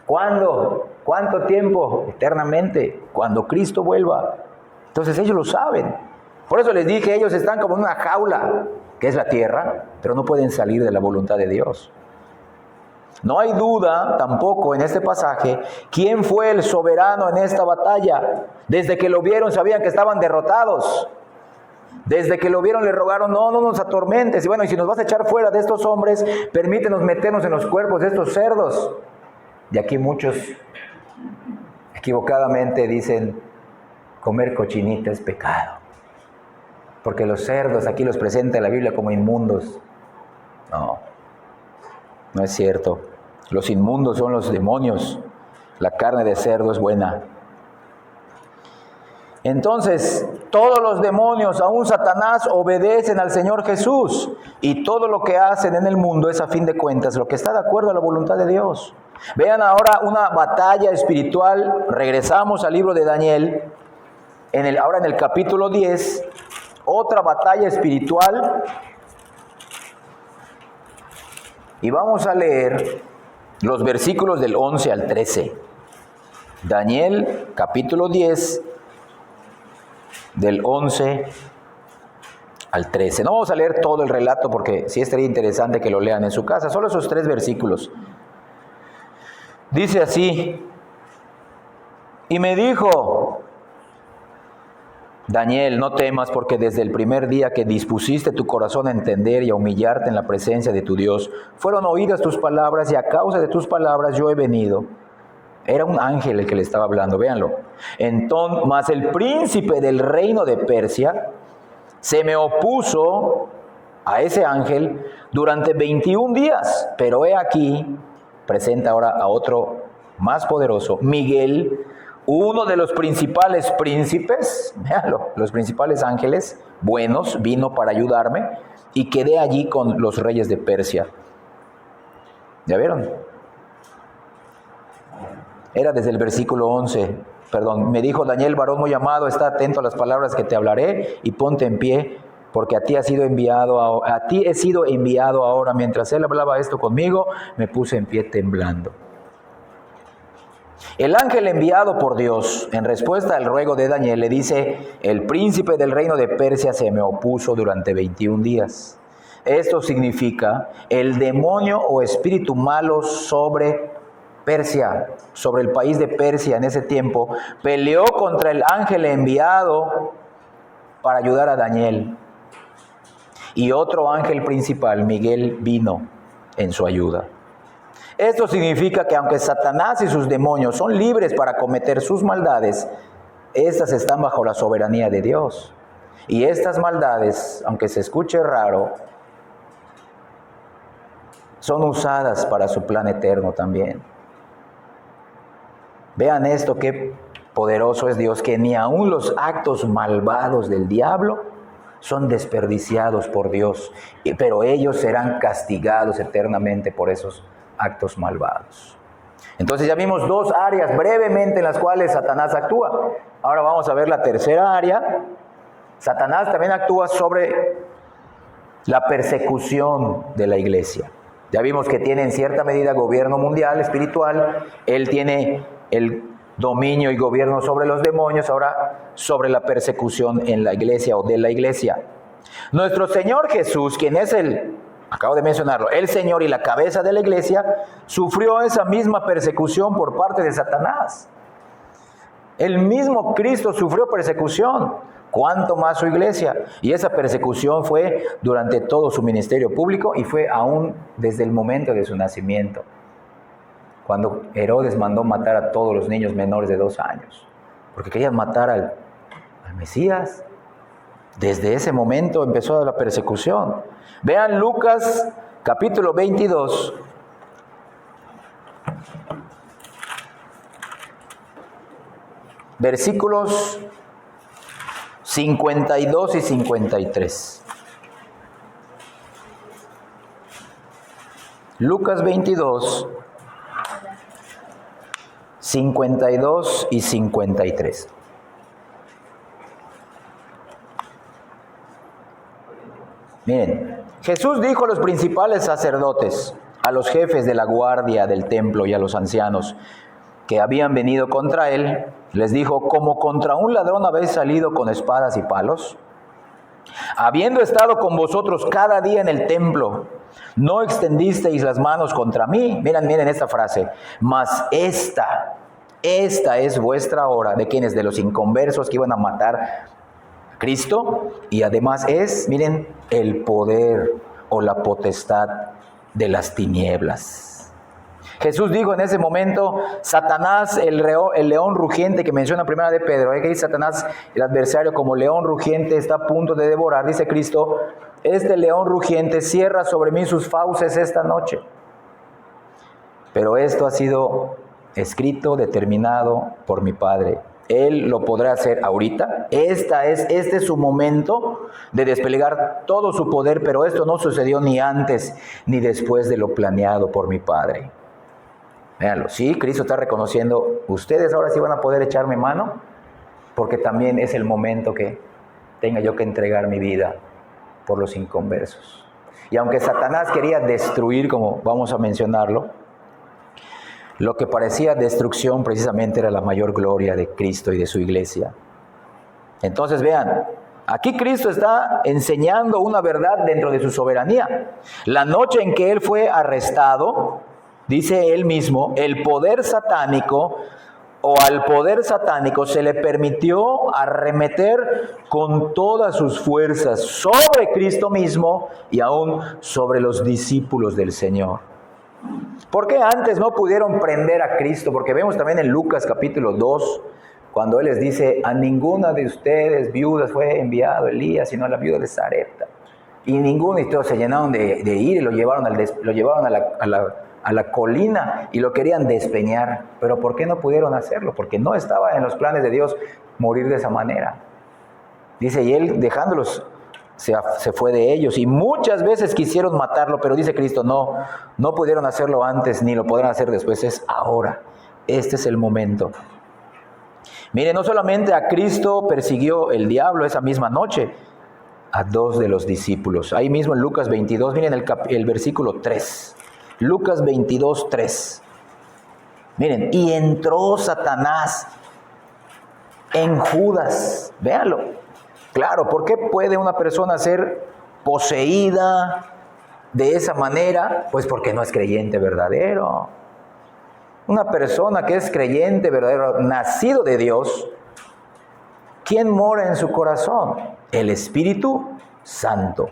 ¿Cuándo? ¿Cuánto tiempo? Eternamente, cuando Cristo vuelva. Entonces ellos lo saben. Por eso les dije, ellos están como en una jaula, que es la tierra, pero no pueden salir de la voluntad de Dios. No hay duda tampoco en este pasaje quién fue el soberano en esta batalla. Desde que lo vieron sabían que estaban derrotados. Desde que lo vieron le rogaron, no nos atormentes. Y bueno, y si nos vas a echar fuera de estos hombres, permítenos meternos en los cuerpos de estos cerdos. Y aquí muchos equivocadamente dicen, comer cochinita es pecado. Porque los cerdos aquí los presenta la Biblia como inmundos. No es cierto. Los inmundos son los demonios. La carne de cerdo es buena. Entonces, todos los demonios, aún Satanás, obedecen al Señor Jesús. Y todo lo que hacen en el mundo es a fin de cuentas lo que está de acuerdo a la voluntad de Dios. Vean ahora una batalla espiritual. Regresamos al libro de Daniel. Ahora en el capítulo 10. Otra batalla espiritual. Y vamos a leer los versículos del 11 al 13. Daniel, capítulo 10, del 11 al 13. No vamos a leer todo el relato porque sí estaría interesante que lo lean en su casa. Solo esos 3 versículos. Dice así: y me dijo, Daniel, no temas, porque desde el primer día que dispusiste tu corazón a entender y a humillarte en la presencia de tu Dios, fueron oídas tus palabras, y a causa de tus palabras yo he venido. Era un ángel el que le estaba hablando, véanlo. Entonces, mas el príncipe del reino de Persia se me opuso a ese ángel durante 21 días. Pero he aquí, presenta ahora a otro más poderoso, Miguel, uno de los principales príncipes, véanlo, los principales ángeles buenos, vino para ayudarme y quedé allí con los reyes de Persia. ¿Ya vieron? Era desde el versículo 11, me dijo Daniel, varón muy amado, está atento a las palabras que te hablaré y ponte en pie, porque a ti he sido enviado ahora. Mientras él hablaba esto conmigo, me puse en pie temblando. El ángel enviado por Dios, en respuesta al ruego de Daniel, le dice, el príncipe del reino de Persia se me opuso durante 21 días. Esto significa el demonio o espíritu malo sobre Persia, sobre el país de Persia en ese tiempo, peleó contra el ángel enviado para ayudar a Daniel. Y otro ángel principal, Miguel, vino en su ayuda. Esto significa que aunque Satanás y sus demonios son libres para cometer sus maldades, estas están bajo la soberanía de Dios. Y estas maldades, aunque se escuche raro, son usadas para su plan eterno también. Vean esto, qué poderoso es Dios, que ni aun los actos malvados del diablo son desperdiciados por Dios, pero ellos serán castigados eternamente por esos actos malvados. Entonces ya vimos 2 áreas brevemente en las cuales Satanás actúa. Ahora vamos a ver la tercera área. Satanás también actúa sobre la persecución de la iglesia. Ya vimos que tiene en cierta medida gobierno mundial, espiritual. Él tiene el dominio y gobierno sobre los demonios, ahora sobre la persecución en la iglesia o de la iglesia. Nuestro Señor Jesús, quien es acabo de mencionarlo, el Señor y la cabeza de la iglesia, sufrió esa misma persecución por parte de Satanás. El mismo Cristo sufrió persecución, ¿cuánto más su iglesia? Y esa persecución fue durante todo su ministerio público y fue aún desde el momento de su nacimiento, cuando Herodes mandó matar a todos los niños menores de 2 años, porque querían matar al Mesías. Desde ese momento empezó la persecución. Vean Lucas capítulo 22. Versículos 52 y 53. Lucas 22, 52 y 53. Miren, Jesús dijo a los principales sacerdotes, a los jefes de la guardia del templo y a los ancianos que habían venido contra él, les dijo: ¿como contra un ladrón habéis salido con espadas y palos? Habiendo estado con vosotros cada día en el templo, ¿no extendisteis las manos contra mí? Miren esta frase: mas esta es vuestra hora. ¿De quiénes? De los inconversos que iban a matar a Cristo. Y además miren, el poder o la potestad de las tinieblas. Jesús dijo en ese momento: Satanás, el león rugiente que menciona primera de Pedro, que dice Satanás, el adversario, como león rugiente está a punto de devorar. Dice Cristo: este león rugiente cierra sobre mí sus fauces esta noche. Pero esto ha sido escrito, determinado por mi Padre. Él lo podrá hacer ahorita. Este es su momento de desplegar todo su poder, pero esto no sucedió ni antes ni después de lo planeado por mi Padre. Véanlo, sí, Cristo está reconociendo: ustedes ahora sí van a poder echarme mano, porque también es el momento que tenga yo que entregar mi vida por los inconversos. Y aunque Satanás quería destruir, como vamos a mencionarlo, lo que parecía destrucción precisamente era la mayor gloria de Cristo y de su iglesia. Entonces vean, aquí Cristo está enseñando una verdad dentro de su soberanía. La noche en que Él fue arrestado, dice Él mismo, al poder satánico se le permitió arremeter con todas sus fuerzas sobre Cristo mismo y aún sobre los discípulos del Señor. ¿Por qué antes no pudieron prender a Cristo? Porque vemos también en Lucas capítulo 2, cuando Él les dice: a ninguna de ustedes viudas fue enviado Elías, sino a la viuda de Sarepta. Y ninguno de ustedes se llenaron de ira y lo llevaron a la colina y lo querían despeñar. Pero ¿por qué no pudieron hacerlo? Porque no estaba en los planes de Dios morir de esa manera. Dice, y Él dejándolos se fue de ellos, y muchas veces quisieron matarlo, pero dice Cristo: no pudieron hacerlo antes ni lo podrán hacer después, es ahora. Este es el momento. Mire, no solamente a Cristo persiguió el diablo esa misma noche, a 2 de los discípulos. Ahí mismo en Lucas 22, miren el versículo 3. Lucas 22, 3. Miren, y entró Satanás en Judas. Véanlo. Claro, ¿por qué puede una persona ser poseída de esa manera? Pues porque no es creyente verdadero. Una persona que es creyente verdadero, nacido de Dios, ¿quién mora en su corazón? El Espíritu Santo,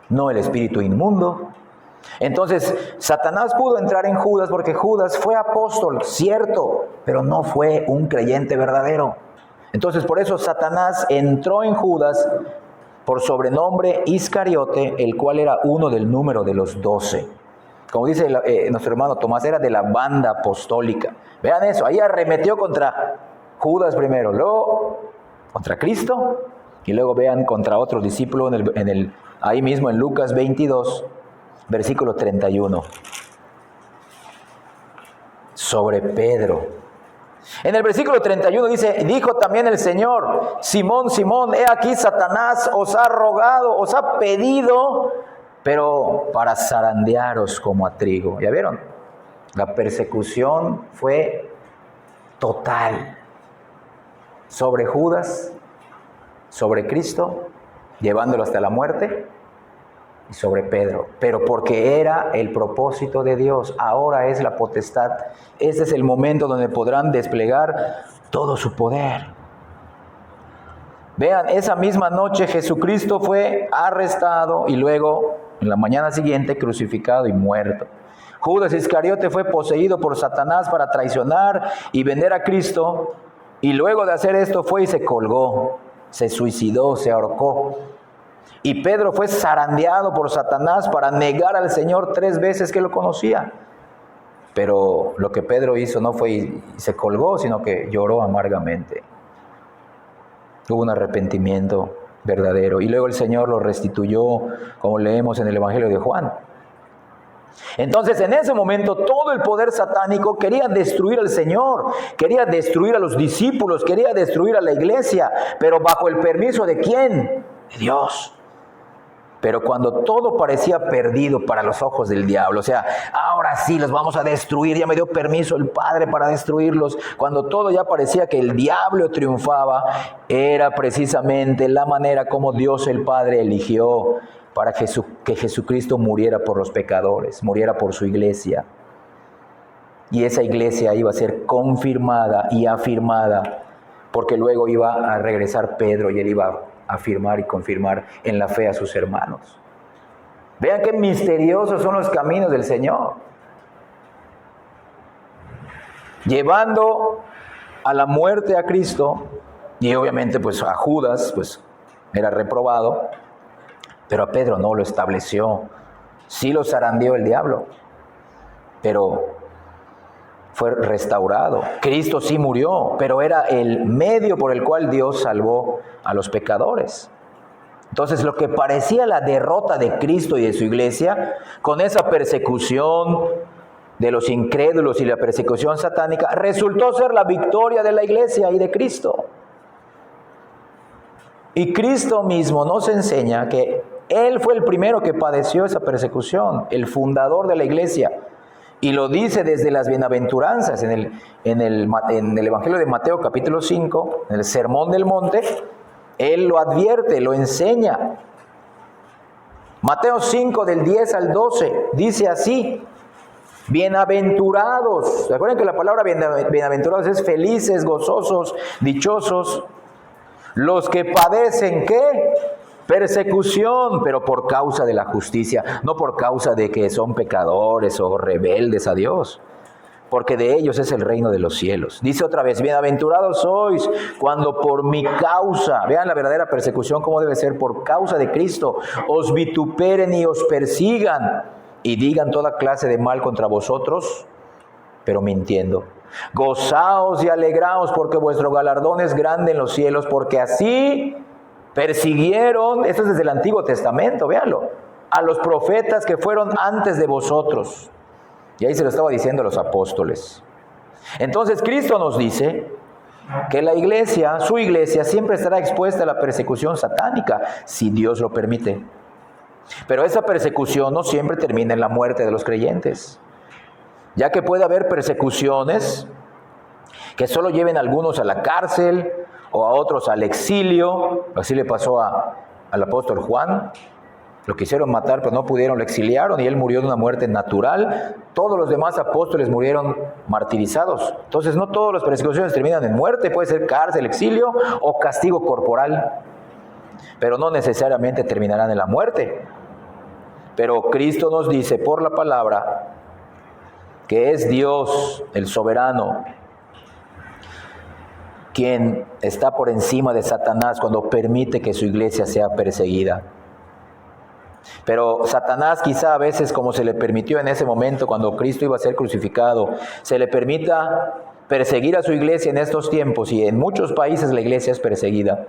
no el espíritu inmundo. Entonces, Satanás pudo entrar en Judas porque Judas fue apóstol, cierto, pero no fue un creyente verdadero. Entonces, por eso Satanás entró en Judas por sobrenombre Iscariote, el cual era uno del número de los 12. Como dice nuestro hermano Tomás, era de la banda apostólica. Vean eso, ahí arremetió contra Judas primero, luego contra Cristo, y luego vean contra otro discípulo ahí mismo en Lucas 22, versículo 31. Sobre Pedro. En el versículo 31 dice: dijo también el Señor: Simón, Simón, he aquí Satanás os ha rogado, os ha pedido, pero para zarandearos como a trigo. ¿Ya vieron? La persecución fue total sobre Judas, sobre Cristo, llevándolo hasta la muerte, y sobre Pedro, pero porque era el propósito de Dios. Ahora es la potestad. Este es el momento donde podrán desplegar todo su poder. Vean, esa misma noche Jesucristo fue arrestado y luego en la mañana siguiente crucificado y muerto. Judas Iscariote fue poseído por Satanás para traicionar y vender a Cristo, y luego de hacer esto fue y se colgó, se suicidó, se ahorcó. Y Pedro fue zarandeado por Satanás para negar al Señor 3 veces que lo conocía. Pero lo que Pedro hizo no fue y se colgó, sino que lloró amargamente. Hubo un arrepentimiento verdadero. Y luego el Señor lo restituyó, como leemos en el Evangelio de Juan. Entonces, en ese momento, todo el poder satánico quería destruir al Señor, quería destruir a los discípulos, quería destruir a la iglesia. Pero ¿bajo el permiso de quién? De Dios. Pero cuando todo parecía perdido para los ojos del diablo, o sea, ahora sí los vamos a destruir, ya me dio permiso el Padre para destruirlos, cuando todo ya parecía que el diablo triunfaba, era precisamente la manera como Dios el Padre eligió para que Jesucristo muriera por los pecadores, muriera por su iglesia. Y esa iglesia iba a ser confirmada y afirmada, porque luego iba a regresar Pedro y él iba a afirmar y confirmar en la fe a sus hermanos. Vean qué misteriosos son los caminos del Señor. Llevando a la muerte a Cristo, y obviamente pues a Judas pues era reprobado, pero a Pedro no lo estableció. Sí lo zarandeó el diablo, pero fue restaurado. Cristo sí murió, pero era el medio por el cual Dios salvó a los pecadores. Entonces, lo que parecía la derrota de Cristo y de su iglesia, con esa persecución de los incrédulos y la persecución satánica, resultó ser la victoria de la iglesia y de Cristo. Y Cristo mismo nos enseña que Él fue el primero que padeció esa persecución, el fundador de la iglesia. Y lo dice desde las bienaventuranzas, en el Evangelio de Mateo capítulo 5, en el Sermón del Monte, Él lo advierte, lo enseña. Mateo 5 del 10 al 12, dice así: bienaventurados. ¿Recuerdan que la palabra bienaventurados es felices, gozosos, dichosos? Los que padecen, ¿qué? Persecución, pero por causa de la justicia, no por causa de que son pecadores o rebeldes a Dios, porque de ellos es el reino de los cielos. Dice otra vez: bienaventurados sois cuando por mi causa, vean la verdadera persecución cómo debe ser, por causa de Cristo, os vituperen y os persigan y digan toda clase de mal contra vosotros, pero mintiendo. Gozaos y alegraos, porque vuestro galardón es grande en los cielos, porque así persiguieron, esto es desde el Antiguo Testamento, véanlo, a los profetas que fueron antes de vosotros. Y ahí se lo estaba diciendo a los apóstoles. Entonces Cristo nos dice que la iglesia, su iglesia, siempre estará expuesta a la persecución satánica, si Dios lo permite. Pero esa persecución no siempre termina en la muerte de los creyentes, ya que puede haber persecuciones que solo lleven a algunos a la cárcel o a otros al exilio. Así le pasó al apóstol Juan. Lo quisieron matar, pero no pudieron, lo exiliaron y él murió de una muerte natural. Todos los demás apóstoles murieron martirizados. Entonces no todas las persecuciones terminan en muerte, puede ser cárcel, exilio o castigo corporal, pero no necesariamente terminarán en la muerte. Pero Cristo nos dice por la palabra que es Dios, el soberano, quien está por encima de Satanás cuando permite que su iglesia sea perseguida. Pero Satanás quizá a veces, como se le permitió en ese momento cuando Cristo iba a ser crucificado, se le permita perseguir a su iglesia en estos tiempos, y en muchos países la iglesia es perseguida,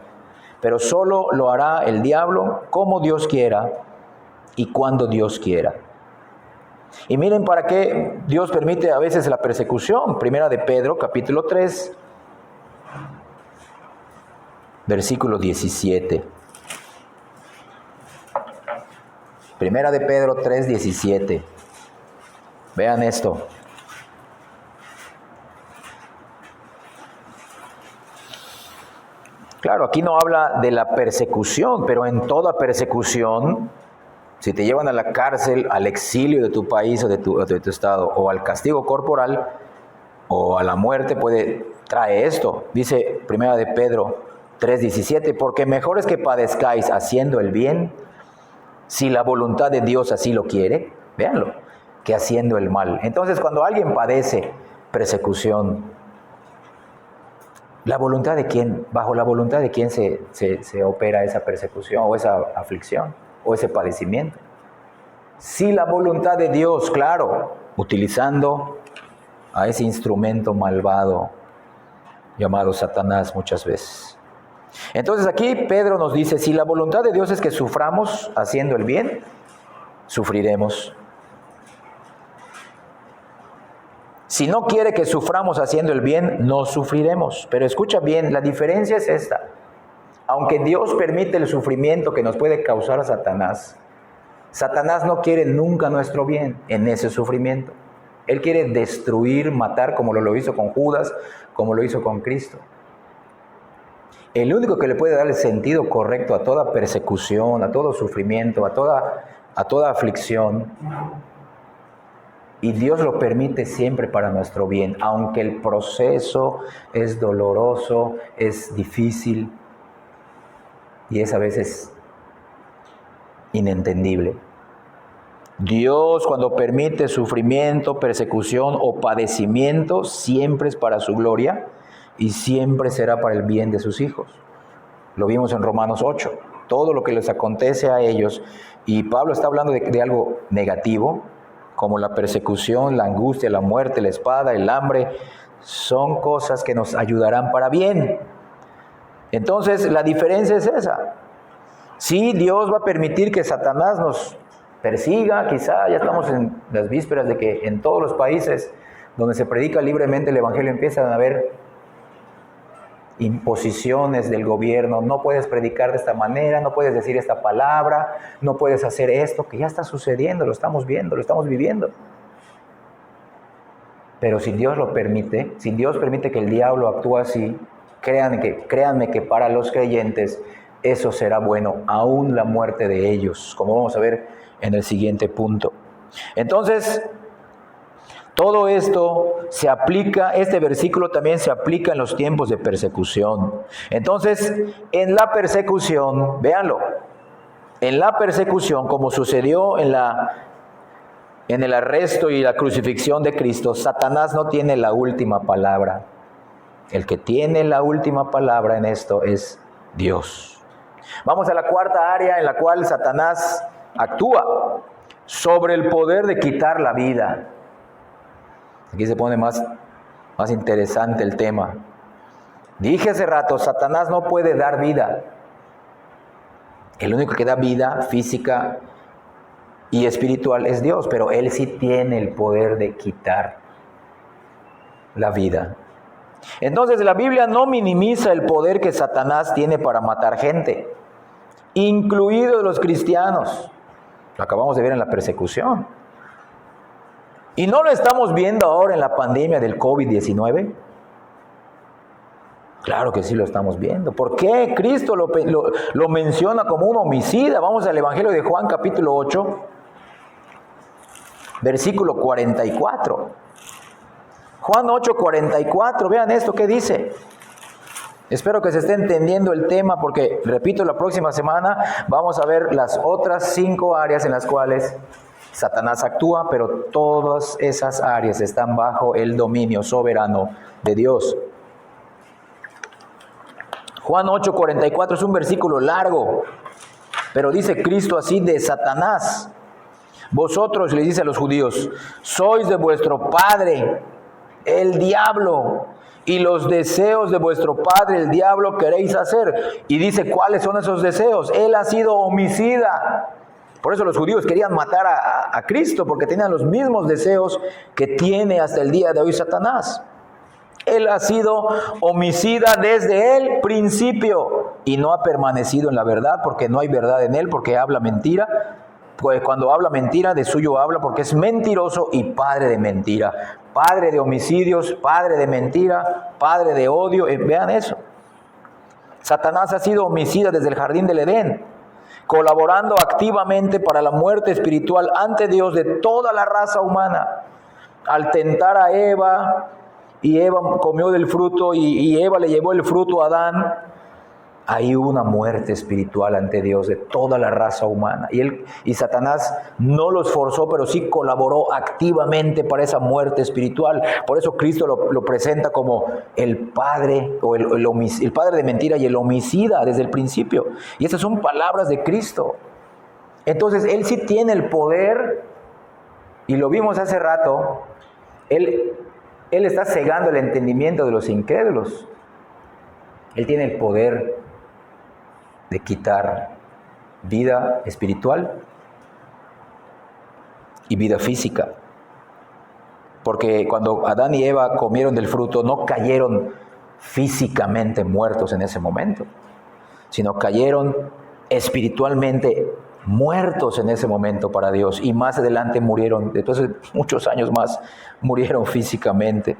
pero solo lo hará el diablo como Dios quiera y cuando Dios quiera. Y miren para qué Dios permite a veces la persecución. Primera de Pedro, capítulo 3, versículo 17. Primera de Pedro 3, 17. Vean esto. Claro, aquí no habla de la persecución, pero en toda persecución, si te llevan a la cárcel, al exilio de tu país o de tu estado, o al castigo corporal, o a la muerte, trae esto. Dice Primera de Pedro 3:17, porque mejor es que padezcáis haciendo el bien, si la voluntad de Dios así lo quiere, véanlo, que haciendo el mal. Entonces, cuando alguien padece persecución, ¿la voluntad de quién, bajo la voluntad de quién se opera esa persecución o esa aflicción o ese padecimiento? Si la voluntad de Dios, claro, utilizando a ese instrumento malvado llamado Satanás muchas veces. Entonces aquí Pedro nos dice, si la voluntad de Dios es que suframos haciendo el bien, sufriremos. Si no quiere que suframos haciendo el bien, no sufriremos. Pero escucha bien, la diferencia es esta. Aunque Dios permite el sufrimiento que nos puede causar a Satanás, Satanás no quiere nunca nuestro bien en ese sufrimiento. Él quiere destruir, matar, como lo hizo con Judas, como lo hizo con Cristo. El único que le puede dar el sentido correcto a toda persecución, a todo sufrimiento, a toda aflicción, y Dios lo permite siempre para nuestro bien, aunque el proceso es doloroso, es difícil y es a veces inentendible. Dios, cuando permite sufrimiento, persecución o padecimiento, siempre es para su gloria y siempre será para el bien de sus hijos. Lo vimos en Romanos 8. Todo lo que les acontece a ellos, y Pablo está hablando de algo negativo, como la persecución, la angustia, la muerte, la espada, el hambre, son cosas que nos ayudarán para bien. Entonces, la diferencia es esa. Sí, Dios va a permitir que Satanás nos persiga, quizá ya estamos en las vísperas de que en todos los países donde se predica libremente el Evangelio empiezan a haber imposiciones del gobierno, no puedes predicar de esta manera, no puedes decir esta palabra, no puedes hacer esto, que ya está sucediendo, lo estamos viendo, lo estamos viviendo. Pero si Dios lo permite, si Dios permite que el diablo actúe así, créanme que para los creyentes eso será bueno, aún la muerte de ellos, como vamos a ver en el siguiente punto. Entonces, todo esto se aplica, este versículo también se aplica en los tiempos de persecución. Entonces, en la persecución, véanlo, en la persecución, como sucedió en el arresto y la crucifixión de Cristo, Satanás no tiene la última palabra. El que tiene la última palabra en esto es Dios. Vamos a la cuarta área en la cual Satanás actúa, sobre el poder de quitar la vida. Aquí se pone más interesante el tema. Dije hace rato, Satanás no puede dar vida. El único que da vida física y espiritual es Dios, pero Él sí tiene el poder de quitar la vida. Entonces la Biblia no minimiza el poder que Satanás tiene para matar gente, incluidos los cristianos. Lo acabamos de ver en la persecución. ¿Y no lo estamos viendo ahora en la pandemia del COVID-19? Claro que sí lo estamos viendo. ¿Por qué Cristo lo menciona como un homicida? Vamos al Evangelio de Juan capítulo 8, versículo 44. Juan 8, 44, vean esto, ¿qué dice? Espero que se esté entendiendo el tema porque, repito, la próxima semana vamos a ver las otras 5 áreas en las cuales Satanás actúa, pero todas esas áreas están bajo el dominio soberano de Dios. Juan 8, 44 es un versículo largo, pero dice Cristo así de Satanás. Vosotros, le dice a los judíos, sois de vuestro padre, el diablo, y los deseos de vuestro padre, el diablo, queréis hacer. Y dice, ¿cuáles son esos deseos? Él ha sido homicida. Por eso los judíos querían matar a Cristo, porque tenían los mismos deseos que tiene hasta el día de hoy Satanás. Él ha sido homicida desde el principio y no ha permanecido en la verdad, porque no hay verdad en él, porque habla mentira. Pues cuando habla mentira, de suyo habla, porque es mentiroso y padre de mentira. Padre de homicidios, padre de mentira, padre de odio. Vean eso. Satanás ha sido homicida desde el jardín del Edén, colaborando activamente para la muerte espiritual ante Dios de toda la raza humana. Al tentar a Eva, y Eva comió del fruto, y Eva le llevó el fruto a Adán, ahí hubo una muerte espiritual ante Dios de toda la raza humana. Y Satanás no los forzó, pero sí colaboró activamente para esa muerte espiritual. Por eso Cristo lo presenta como el padre, o el padre de mentira y el homicida desde el principio. Y esas son palabras de Cristo. Entonces Él sí tiene el poder, y lo vimos hace rato. Él está cegando el entendimiento de los incrédulos. Él tiene el poder de quitar vida espiritual y vida física. Porque cuando Adán y Eva comieron del fruto, no cayeron físicamente muertos en ese momento, sino cayeron espiritualmente muertos en ese momento para Dios, y más adelante murieron, después de muchos años más, murieron físicamente.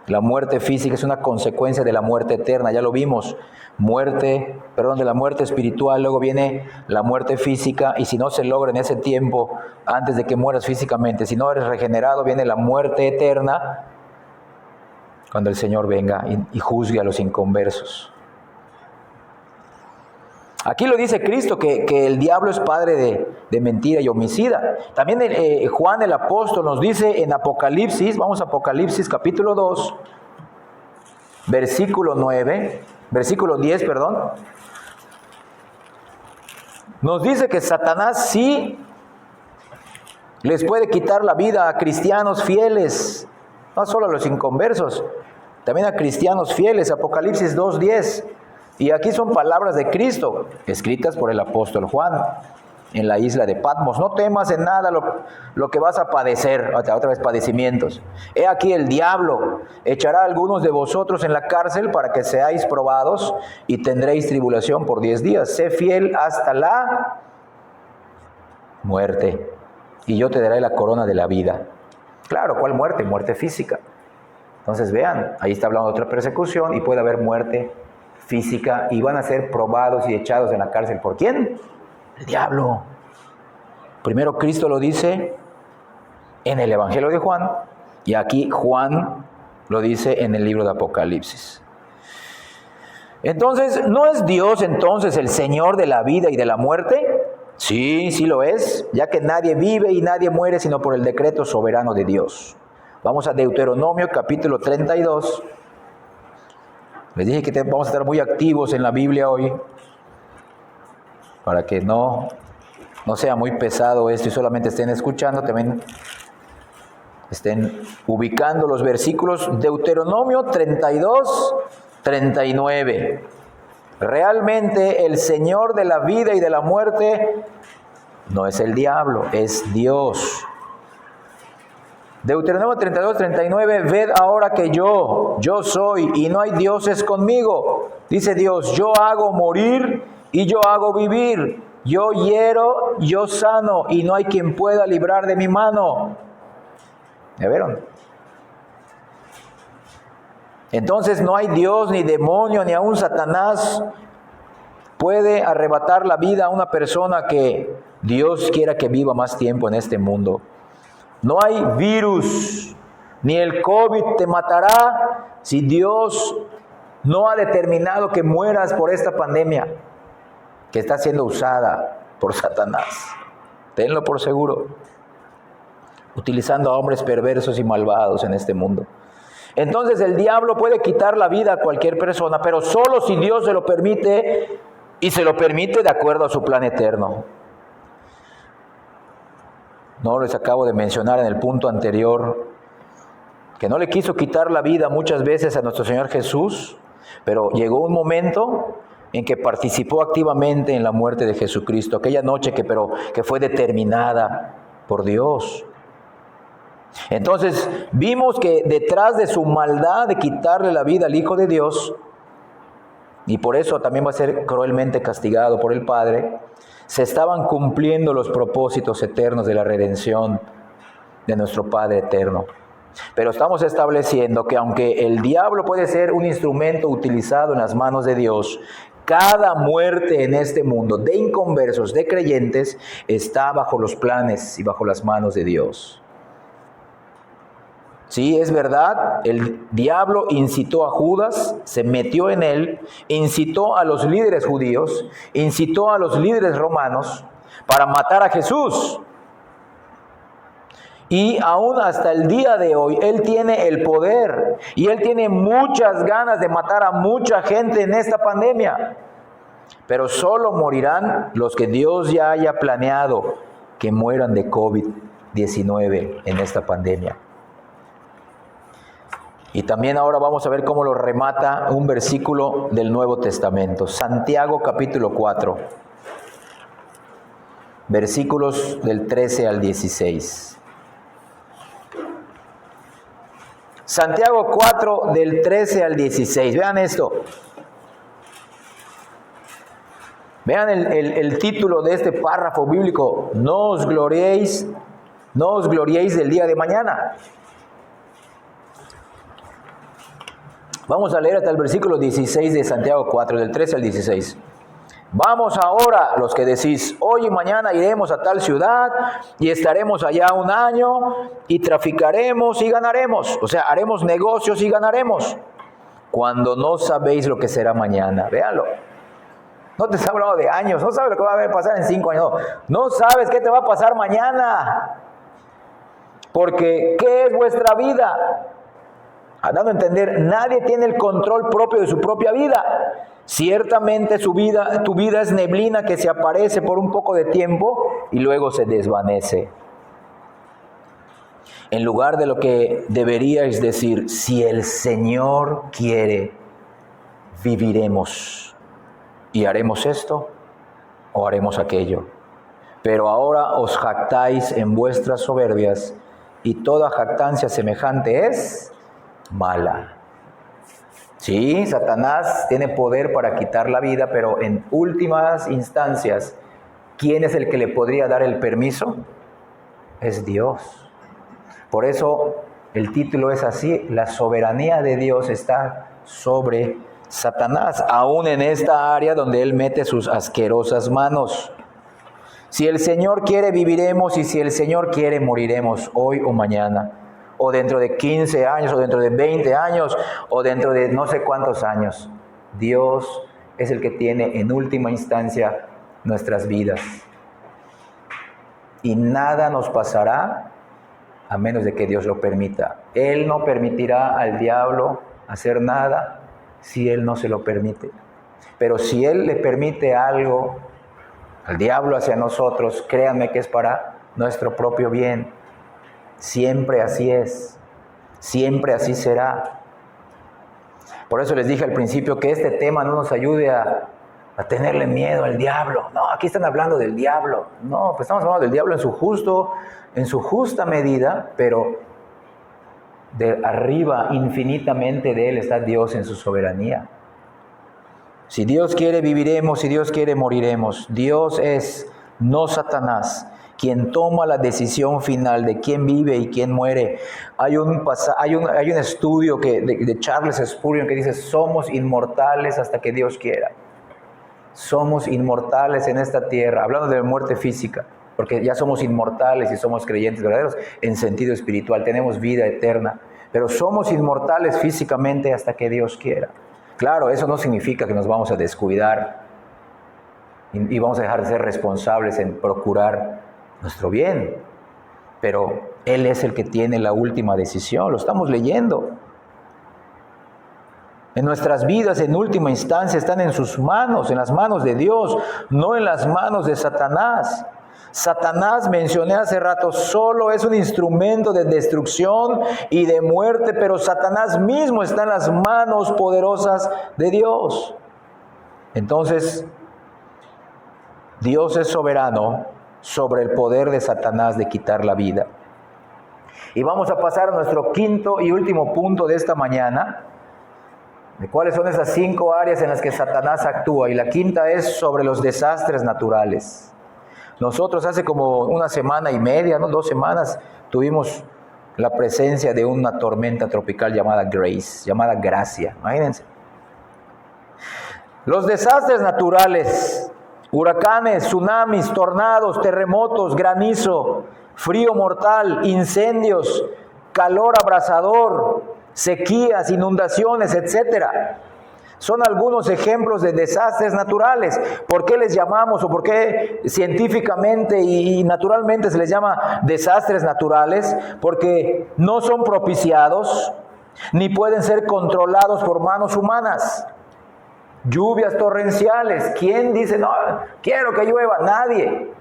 La muerte física es una consecuencia de la muerte eterna, ya lo vimos, de la muerte espiritual, luego viene la muerte física, y si no se logra en ese tiempo, antes de que mueras físicamente, si no eres regenerado, viene la muerte eterna, cuando el Señor venga y juzgue a los inconversos. Aquí lo dice Cristo, que el diablo es padre de mentira y homicida. También Juan el apóstol nos dice en Apocalipsis, vamos a Apocalipsis capítulo 2, versículo 10, nos dice que Satanás sí les puede quitar la vida a cristianos fieles, no solo a los inconversos, también a cristianos fieles. Apocalipsis 2:10. Y aquí son palabras de Cristo, escritas por el apóstol Juan, en la isla de Patmos. No temas en nada lo que vas a padecer, otra vez padecimientos. He aquí el diablo echará a algunos de vosotros en la cárcel para que seáis probados y tendréis tribulación por 10 días. Sé fiel hasta la muerte y yo te daré la corona de la vida. Claro, ¿cuál muerte? Muerte física. Entonces vean, ahí está hablando de otra persecución y puede haber muerte física y van a ser probados y echados en la cárcel. ¿Por quién? El diablo. Primero Cristo lo dice en el Evangelio de Juan y aquí Juan lo dice en el libro de Apocalipsis. Entonces, ¿no es Dios entonces el Señor de la vida y de la muerte? Sí, sí lo es, ya que nadie vive y nadie muere sino por el decreto soberano de Dios. Vamos a Deuteronomio capítulo 32. Les dije que vamos a estar muy activos en la Biblia hoy, para que no sea muy pesado esto y solamente estén escuchando, también estén ubicando los versículos. Deuteronomio 32, 39. Realmente el Señor de la vida y de la muerte no es el diablo, es Dios. Deuteronomio 32, 39, ved ahora que yo soy y no hay dioses conmigo. Dice Dios, yo hago morir y yo hago vivir. Yo hiero, yo sano y no hay quien pueda librar de mi mano. ¿Ya vieron? Entonces no hay Dios, ni demonio, ni aun Satanás puede arrebatar la vida a una persona que Dios quiera que viva más tiempo en este mundo. No hay virus, ni el COVID te matará si Dios no ha determinado que mueras por esta pandemia que está siendo usada por Satanás. Tenlo por seguro, utilizando a hombres perversos y malvados en este mundo. Entonces el diablo puede quitar la vida a cualquier persona, pero solo si Dios se lo permite, y se lo permite de acuerdo a su plan eterno. No les acabo de mencionar en el punto anterior que no le quiso quitar la vida muchas veces a nuestro Señor Jesús, pero llegó un momento en que participó activamente en la muerte de Jesucristo, aquella noche que fue determinada por Dios. Entonces vimos que detrás de su maldad de quitarle la vida al Hijo de Dios, y por eso también va a ser cruelmente castigado por el Padre, se estaban cumpliendo los propósitos eternos de la redención de nuestro Padre eterno. Pero estamos estableciendo que aunque el diablo puede ser un instrumento utilizado en las manos de Dios, cada muerte en este mundo de inconversos, de creyentes, está bajo los planes y bajo las manos de Dios. Sí, es verdad, el diablo incitó a Judas, se metió en él, incitó a los líderes judíos, incitó a los líderes romanos para matar a Jesús. Y aún hasta el día de hoy, él tiene el poder y él tiene muchas ganas de matar a mucha gente en esta pandemia. Pero solo morirán los que Dios ya haya planeado que mueran de COVID-19 en esta pandemia. Y también ahora vamos a ver cómo lo remata un versículo del Nuevo Testamento. Santiago capítulo 4, versículos del 13 al 16. Santiago 4 del 13 al 16. Vean esto. Vean el título de este párrafo bíblico: no os gloriéis del día de mañana. Vamos a leer hasta el versículo 16 de Santiago 4, del 13 al 16. Vamos ahora, los que decís, hoy y mañana iremos a tal ciudad y estaremos allá un año y traficaremos y ganaremos. O sea, haremos negocios y ganaremos. Cuando no sabéis lo que será mañana. Véanlo. No te está hablando de años, no sabes lo que va a pasar en 5 años. No sabes qué te va a pasar mañana. Porque, ¿qué es vuestra vida? Dando a entender, nadie tiene el control propio de su propia vida. Ciertamente tu vida es neblina que se aparece por un poco de tiempo y luego se desvanece. En lugar de lo que deberíais decir, si el Señor quiere, viviremos y haremos esto o haremos aquello. Pero ahora os jactáis en vuestras soberbias y toda jactancia semejante es mala. Sí, Satanás tiene poder para quitar la vida, pero en últimas instancias, ¿quién es el que le podría dar el permiso? Es Dios. Por eso el título es así: la soberanía de Dios está sobre Satanás, aún en esta área donde él mete sus asquerosas manos. Si el Señor quiere, viviremos, y si el Señor quiere, moriremos hoy o mañana, o dentro de 15 años, o dentro de 20 años, o dentro de no sé cuántos años. Dios es el que tiene en última instancia nuestras vidas. Y nada nos pasará a menos de que Dios lo permita. Él no permitirá al diablo hacer nada si Él no se lo permite. Pero si Él le permite algo al diablo hacia nosotros, créanme que es para nuestro propio bien. Siempre así es, siempre así será. Por eso les dije al principio que este tema no nos ayude a tenerle miedo al diablo. No, aquí están hablando del diablo. No, pues estamos hablando del diablo en su justa medida, pero de arriba, infinitamente de él, está Dios en su soberanía. Si Dios quiere, viviremos, si Dios quiere, moriremos. Dios es, no Satanás, quien toma la decisión final de quién vive y quién muere. Hay un estudio de Charles Spurgeon que dice: somos inmortales hasta que Dios quiera. Somos inmortales en esta tierra, hablando de muerte física, porque ya somos inmortales y somos creyentes verdaderos en sentido espiritual, tenemos vida eterna, pero somos inmortales físicamente hasta que Dios quiera. Claro, eso no significa que nos vamos a descuidar y vamos a dejar de ser responsables en procurar nuestro bien, pero Él es el que tiene la última decisión, lo estamos leyendo. En nuestras vidas, en última instancia, están en sus manos, en las manos de Dios, no en las manos de Satanás. Satanás, mencioné hace rato, solo es un instrumento de destrucción y de muerte, pero Satanás mismo está en las manos poderosas de Dios. Entonces, Dios es soberano sobre el poder de Satanás de quitar la vida. Y vamos a pasar a nuestro quinto y último punto de esta mañana, de cuáles son esas 5 áreas en las que Satanás actúa. Y la quinta es sobre los desastres naturales. Nosotros hace como 1 semana y media, 2 semanas, tuvimos la presencia de una tormenta tropical llamada Gracia, imagínense. Los desastres naturales: huracanes, tsunamis, tornados, terremotos, granizo, frío mortal, incendios, calor abrasador, sequías, inundaciones, etcétera. Son algunos ejemplos de desastres naturales. ¿Por qué les llamamos, o por qué científicamente y naturalmente se les llama desastres naturales? Porque no son propiciados, ni pueden ser controlados por manos humanas. Lluvias torrenciales. ¿Quién dice, no, quiero que llueva? Nadie.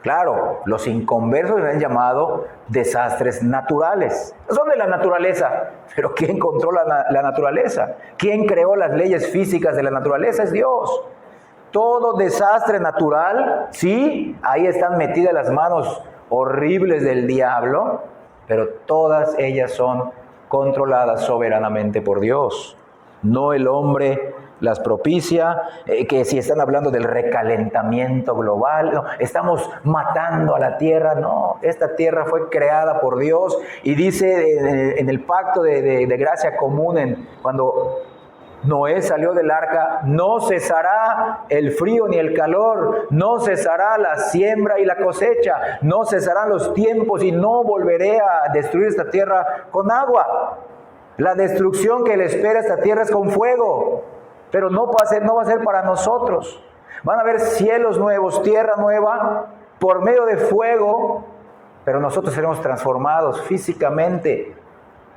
Claro, los inconversos les han llamado desastres naturales. Son de la naturaleza, pero ¿quién controla la naturaleza? ¿Quién creó las leyes físicas de la naturaleza? Es Dios. Todo desastre natural, sí, ahí están metidas las manos horribles del diablo, pero todas ellas son controladas soberanamente por Dios. no el hombre las propicia, que si están hablando del recalentamiento global, no, estamos matando a la tierra, no, esta tierra fue creada por Dios y dice en el pacto de gracia común, cuando Noé salió del arca, no cesará el frío ni el calor, no cesará la siembra y la cosecha, no cesarán los tiempos y no volveré a destruir esta tierra con agua. La destrucción que le espera a esta tierra es con fuego, pero no va a ser para nosotros. Van a haber cielos nuevos, tierra nueva, por medio de fuego, pero nosotros seremos transformados físicamente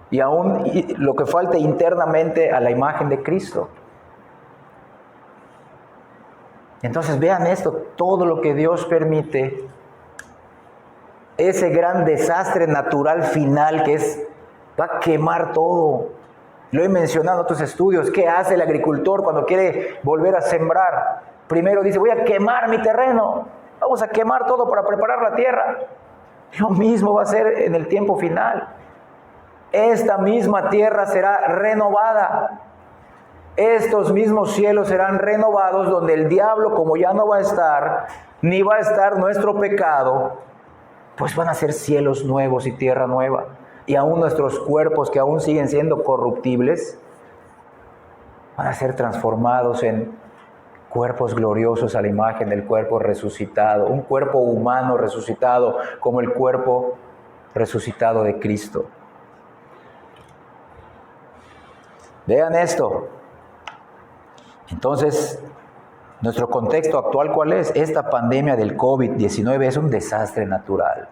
y aún lo que falte internamente a la imagen de Cristo. Entonces vean esto, todo lo que Dios permite, ese gran desastre natural final que va a quemar todo. Lo he mencionado en otros estudios. ¿Qué hace el agricultor cuando quiere volver a sembrar? Primero dice, voy a quemar mi terreno, vamos a quemar todo para preparar la tierra. Lo mismo va a ser en el tiempo final. Esta misma tierra será renovada. Estos mismos cielos serán renovados, donde el diablo, como ya no va a estar, ni va a estar nuestro pecado, pues van a ser cielos nuevos y tierra nueva. Y aún nuestros cuerpos, que aún siguen siendo corruptibles, van a ser transformados en cuerpos gloriosos a la imagen del cuerpo resucitado. Un cuerpo humano resucitado como el cuerpo resucitado de Cristo. Vean esto. Entonces, nuestro contexto actual, ¿cuál es? Esta pandemia del COVID-19 es un desastre natural.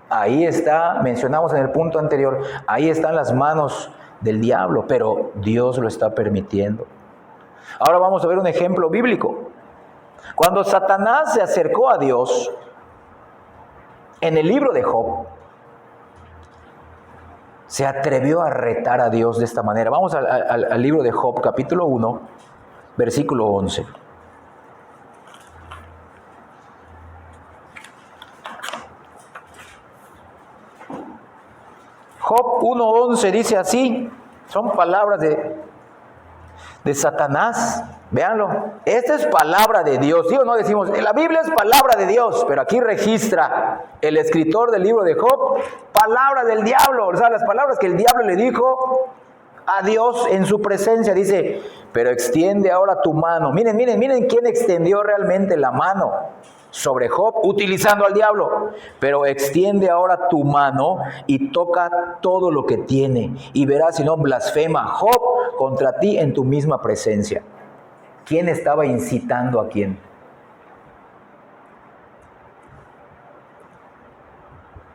Ahí está, mencionamos en el punto anterior, ahí están las manos del diablo, pero Dios lo está permitiendo. Ahora vamos a ver un ejemplo bíblico. Cuando Satanás se acercó a Dios, en el libro de Job, se atrevió a retar a Dios de esta manera. Vamos al libro de Job, capítulo 1, versículo 11. Job 1:11 dice así, son palabras de Satanás, véanlo, esta es palabra de Dios, ¿sí o no? Decimos, la Biblia es palabra de Dios, pero aquí registra el escritor del libro de Job, palabra del diablo, o sea, las palabras que el diablo le dijo a Dios en su presencia, dice, pero extiende ahora tu mano, miren quién extendió realmente la mano sobre Job, utilizando al diablo, pero extiende ahora tu mano y toca todo lo que tiene, y verás si no blasfema Job contra ti en tu misma presencia. ¿Quién estaba incitando a quién?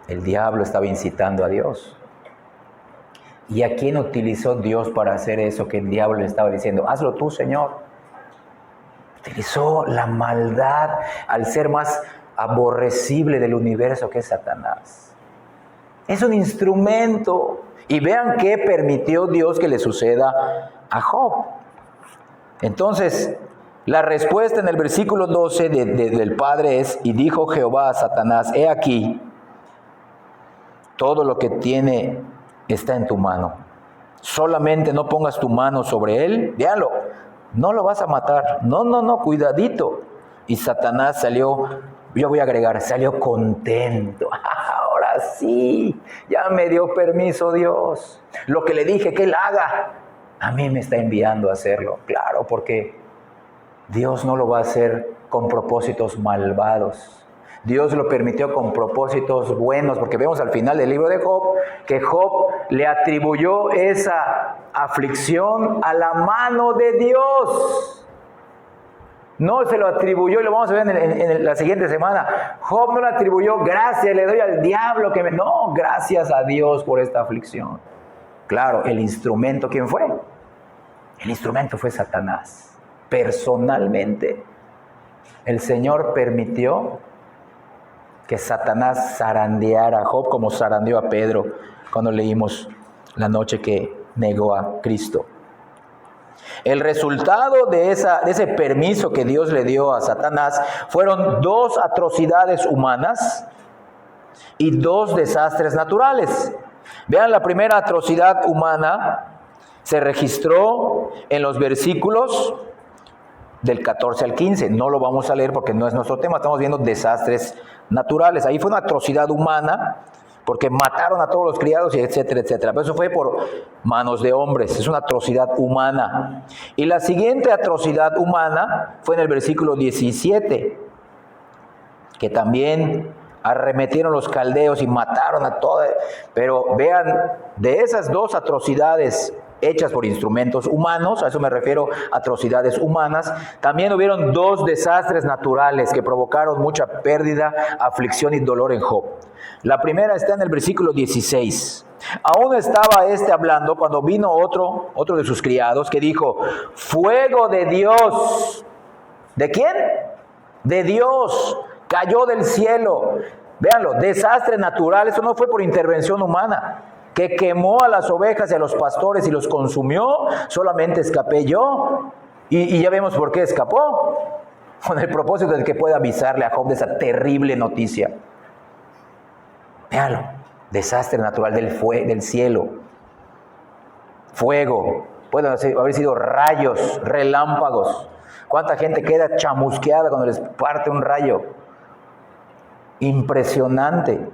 El diablo estaba incitando a Dios. ¿Y a quién utilizó Dios para hacer eso que el diablo le estaba diciendo? Hazlo tú, Señor. Utilizó la maldad al ser más aborrecible del universo, que es Satanás. Es un instrumento. Y vean qué permitió Dios que le suceda a Job. Entonces, la respuesta en el versículo 12 del Padre es, y dijo Jehová a Satanás, he aquí, todo lo que tiene está en tu mano. Solamente no pongas tu mano sobre él, véanlo, no lo vas a matar. No, cuidadito. Y Satanás salió, yo voy a agregar, salió contento. Ahora sí, ya me dio permiso Dios. Lo que le dije que él haga, a mí me está enviando a hacerlo. Claro, porque Dios no lo va a hacer con propósitos malvados. Dios lo permitió con propósitos buenos, porque vemos al final del libro de Job que Job le atribuyó esa aflicción a la mano de Dios. No se lo atribuyó, y lo vamos a ver en la siguiente semana. Job no le atribuyó, gracias le doy al diablo que me... No, gracias a Dios por esta aflicción. Claro, el instrumento, ¿quién fue? El instrumento fue Satanás. Personalmente, el Señor permitió que Satanás zarandeara a Job como zarandeó a Pedro cuando leímos la noche que negó a Cristo. El resultado de ese permiso que Dios le dio a Satanás fueron 2 atrocidades humanas y 2 desastres naturales. Vean la primera atrocidad humana, se registró en los versículos del 14 al 15. No lo vamos a leer porque no es nuestro tema, estamos viendo desastres naturales. Ahí fue una atrocidad humana, porque mataron a todos los criados y etcétera, etcétera. Pero eso fue por manos de hombres, es una atrocidad humana. Y la siguiente atrocidad humana fue en el versículo 17, que también arremetieron los caldeos y mataron a todos. Pero vean, de esas dos atrocidades hechas por instrumentos humanos, a eso me refiero, atrocidades humanas, también hubieron dos desastres naturales que provocaron mucha pérdida, aflicción y dolor en Job. La primera está en el versículo 16. Aún estaba hablando cuando vino otro de sus criados que dijo: fuego de Dios. ¿De quién? De Dios. Cayó del cielo. Véanlo, desastre natural, eso no fue por intervención humana, que quemó a las ovejas y a los pastores y los consumió. Solamente escapé yo. Y ya vemos por qué escapó, con el propósito de que pueda avisarle a Job de esa terrible noticia. Véanlo, desastre natural del cielo. Fuego, pueden haber sido rayos, relámpagos. ¿Cuánta gente queda chamusqueada cuando les parte un rayo? Impresionante.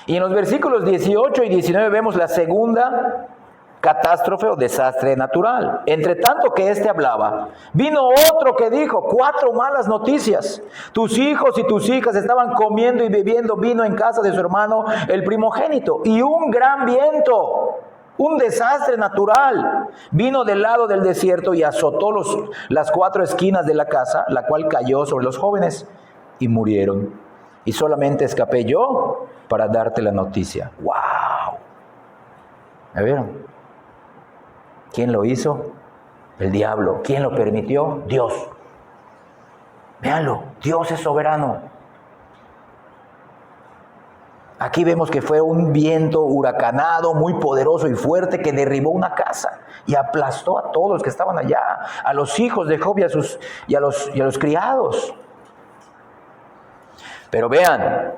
Y en los versículos 18 y 19 vemos la segunda catástrofe o desastre natural. Entre tanto que hablaba, vino otro que dijo: 4 malas noticias. Tus hijos y tus hijas estaban comiendo y bebiendo vino en casa de su hermano el primogénito, y un gran viento, un desastre natural, vino del lado del desierto y azotó las 4 esquinas de la casa, la cual cayó sobre los jóvenes y murieron. Y solamente escapé yo para darte la noticia. ¡Wow! ¿Me vieron? ¿Quién lo hizo? El diablo. ¿Quién lo permitió? Dios. Véanlo, Dios es soberano. Aquí vemos que fue un viento huracanado, muy poderoso y fuerte, que derribó una casa y aplastó a todos los que estaban allá, a los hijos de Job y a los criados. Pero vean,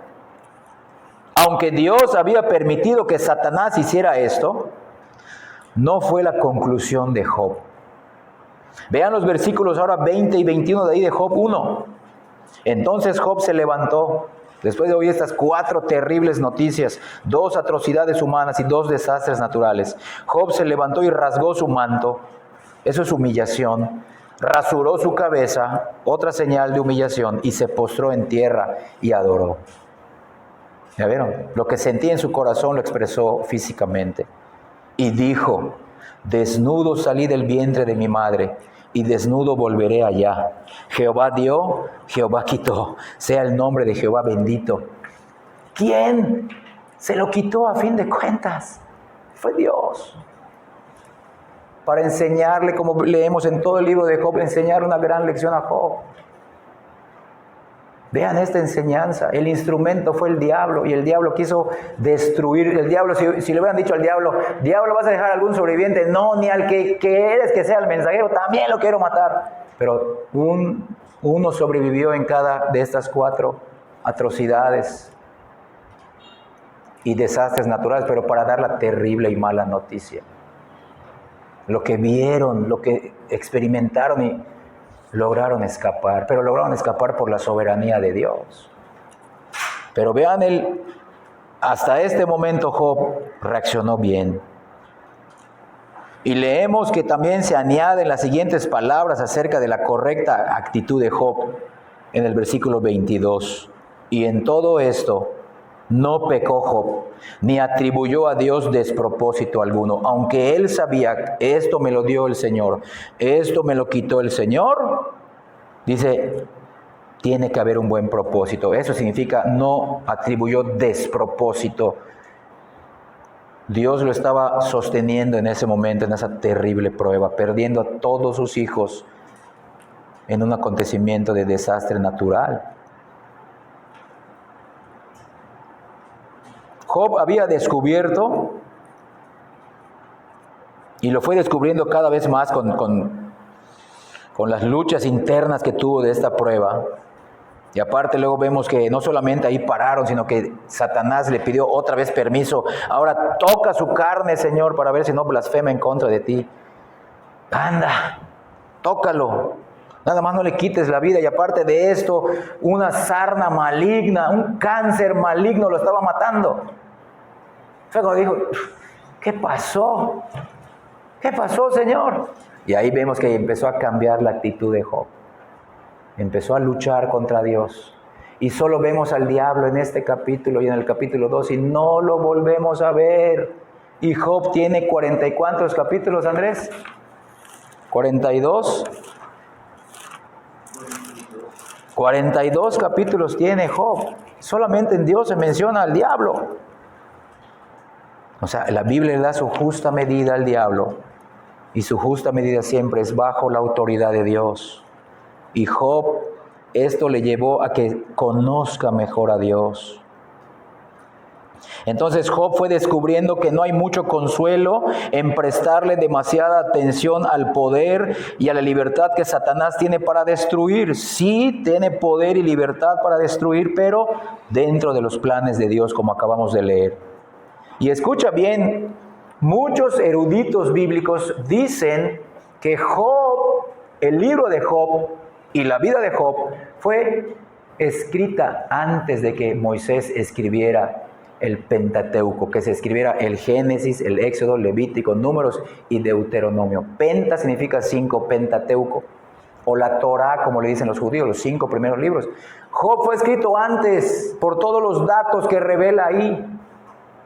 aunque Dios había permitido que Satanás hiciera esto, no fue la conclusión de Job. Vean los versículos ahora 20 y 21 de ahí de Job 1. Entonces Job se levantó, después de oír estas 4 terribles noticias, 2 atrocidades humanas y 2 desastres naturales. Job se levantó y rasgó su manto. Eso es humillación. Rasuró su cabeza, otra señal de humillación, y se postró en tierra y adoró. ¿Ya vieron? Lo que sentía en su corazón lo expresó físicamente. Y dijo: desnudo salí del vientre de mi madre, y desnudo volveré allá. Jehová dio, Jehová quitó. Sea el nombre de Jehová bendito. ¿Quién se lo quitó a fin de cuentas? Fue Dios. Para enseñarle, como leemos en todo el libro de Job, enseñar una gran lección a Job. Vean esta enseñanza. El instrumento fue el diablo, y el diablo quiso destruir. El diablo, si le hubieran dicho al diablo: diablo, ¿vas a dejar algún sobreviviente? No, ni al que eres que sea el mensajero, también lo quiero matar. Pero uno sobrevivió en cada de estas 4 atrocidades y desastres naturales, pero para dar la terrible y mala noticia. Lo que vieron, lo que experimentaron, y lograron escapar, pero lograron escapar por la soberanía de Dios. Pero vean, hasta este momento Job reaccionó bien. Y leemos que también se añaden las siguientes palabras acerca de la correcta actitud de Job en el versículo 22. Y en todo esto no pecó Job, ni atribuyó a Dios despropósito alguno, aunque él sabía: esto me lo dio el Señor, esto me lo quitó el Señor. Dice, tiene que haber un buen propósito. Eso significa: no atribuyó despropósito. Dios lo estaba sosteniendo en ese momento, en esa terrible prueba, perdiendo a todos sus hijos en un acontecimiento de desastre natural. Job había descubierto, y lo fue descubriendo cada vez más con las luchas internas que tuvo de esta prueba, Y aparte luego vemos que no solamente ahí pararon, sino que Satanás le pidió otra vez permiso. Ahora toca su carne, Señor, para ver si no blasfema en contra de ti. Anda, tócalo. Nada más no le quites la vida. Y aparte de esto, una sarna maligna, un cáncer maligno lo estaba matando. Fue cuando dijo, ¿qué pasó? ¿Qué pasó, Señor? Y ahí vemos que empezó a cambiar la actitud de Job. Empezó a luchar contra Dios. Y solo vemos al diablo en este capítulo y en el capítulo 2 y no lo volvemos a ver. Y Job tiene 40 y ¿cuántos capítulos, Andrés? 42. 42 capítulos tiene Job. Solamente en Dios se menciona al diablo. O sea, la Biblia le da su justa medida al diablo. Y su justa medida siempre es bajo la autoridad de Dios. Y Job, esto le llevó a que conozca mejor a Dios. Entonces Job fue descubriendo que no hay mucho consuelo en prestarle demasiada atención al poder y a la libertad que Satanás tiene para destruir. Sí tiene poder y libertad para destruir, pero dentro de los planes de Dios, como acabamos de leer. Y escucha bien, muchos eruditos bíblicos dicen que Job, el libro de Job y la vida de Job fue escrita antes de que Moisés escribiera el Pentateuco, que se escribiera el Génesis, el Éxodo, Levítico, Números y Deuteronomio. Penta significa 5, Pentateuco, o la Torá, como le dicen los judíos, los 5 primeros libros. Job fue escrito antes por todos los datos que revela ahí,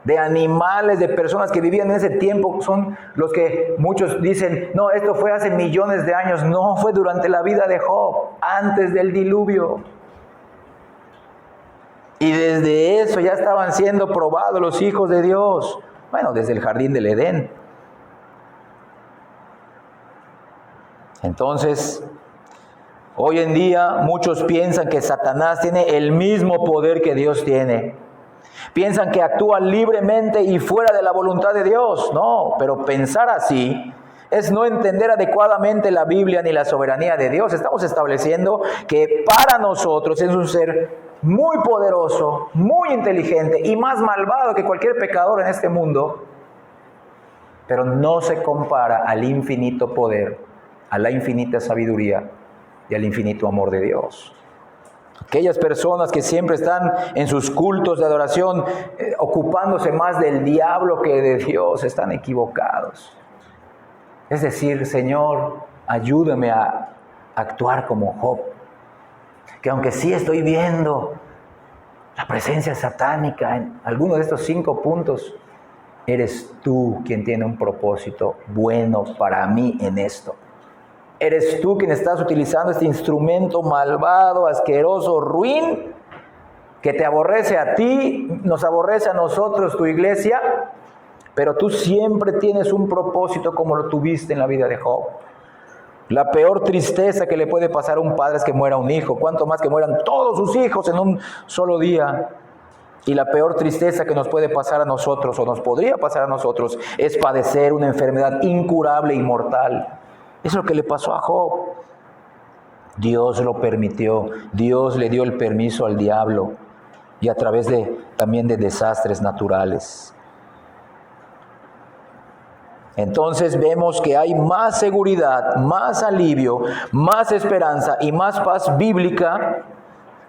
de animales, de personas que vivían en ese tiempo, son los que muchos dicen, no, esto fue hace millones de años. No, fue durante la vida de Job, antes del diluvio. Y desde eso ya estaban siendo probados los hijos de Dios. Bueno, desde el jardín del Edén. Entonces, hoy en día muchos piensan que Satanás tiene el mismo poder que Dios tiene. Piensan que actúa libremente y fuera de la voluntad de Dios. No, pero pensar así es no entender adecuadamente la Biblia ni la soberanía de Dios. Estamos estableciendo que para nosotros es un ser muy poderoso, muy inteligente y más malvado que cualquier pecador en este mundo, pero no se compara al infinito poder, a la infinita sabiduría y al infinito amor de Dios. Aquellas personas que siempre están en sus cultos de adoración ocupándose más del diablo que de Dios, están equivocados. Es decir, Señor, ayúdame a actuar como Job, que aunque sí estoy viendo la presencia satánica en alguno de estos 5 puntos, eres tú quien tiene un propósito bueno para mí en esto. Eres tú quien estás utilizando este instrumento malvado, asqueroso, ruin, que te aborrece a ti, nos aborrece a nosotros, tu iglesia, pero tú siempre tienes un propósito como lo tuviste en la vida de Job. La peor tristeza que le puede pasar a un padre es que muera un hijo, cuanto más que mueran todos sus hijos en un solo día. Y la peor tristeza que nos puede pasar a nosotros, o nos podría pasar a nosotros, es padecer una enfermedad incurable y mortal. Eso es lo que le pasó a Job. Dios lo permitió, Dios le dio el permiso al diablo, y a través también de desastres naturales. Entonces vemos que hay más seguridad, más alivio, más esperanza y más paz bíblica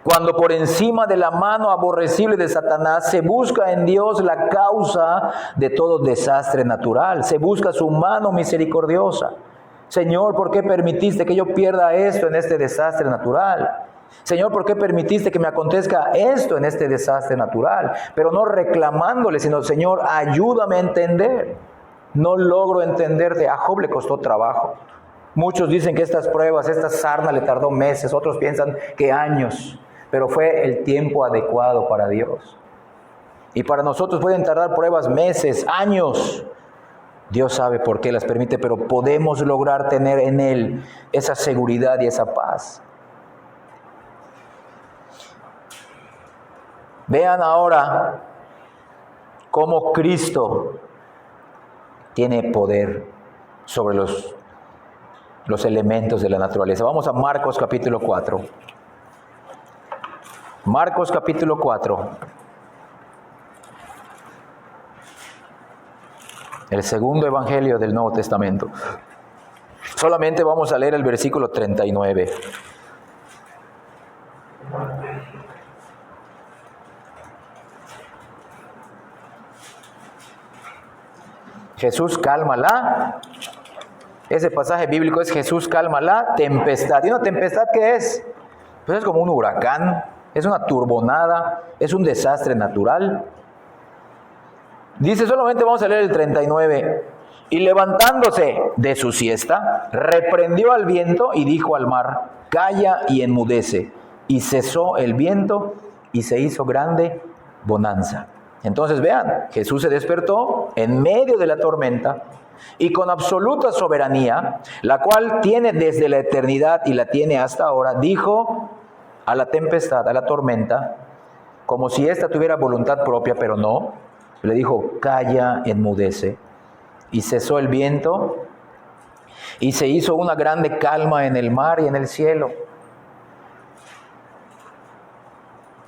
cuando por encima de la mano aborrecible de Satanás se busca en Dios la causa de todo desastre natural. Se busca su mano misericordiosa. Señor, ¿por qué permitiste que yo pierda esto en este desastre natural? Señor, ¿por qué permitiste que me acontezca esto en este desastre natural? Pero no reclamándole, sino, Señor, ayúdame a entender. No logro entenderte. A Job le costó trabajo. Muchos dicen que estas pruebas, esta sarna le tardó meses, otros piensan que años, pero fue el tiempo adecuado para Dios. Y para nosotros pueden tardar pruebas meses, años. Dios sabe por qué las permite, pero podemos lograr tener en Él esa seguridad y esa paz. Vean ahora cómo Cristo tiene poder sobre los elementos de la naturaleza. Vamos a Marcos capítulo 4. Marcos capítulo 4. El segundo evangelio del Nuevo Testamento. Solamente vamos a leer el versículo 39. Jesús calma la. Ese pasaje bíblico es Jesús calma la tempestad. ¿Y una tempestad qué es? Pues es como un huracán, es una turbonada, es un desastre natural. Dice, solamente vamos a leer el 39. Y levantándose de su siesta, reprendió al viento y dijo al mar, calla y enmudece. Y cesó el viento y se hizo grande bonanza. Entonces vean, Jesús se despertó en medio de la tormenta y con absoluta soberanía, la cual tiene desde la eternidad y la tiene hasta ahora, dijo a la tempestad, a la tormenta, como si ésta tuviera voluntad propia, pero no, le dijo, calla, enmudece. Y cesó el viento y se hizo una grande calma en el mar y en el cielo.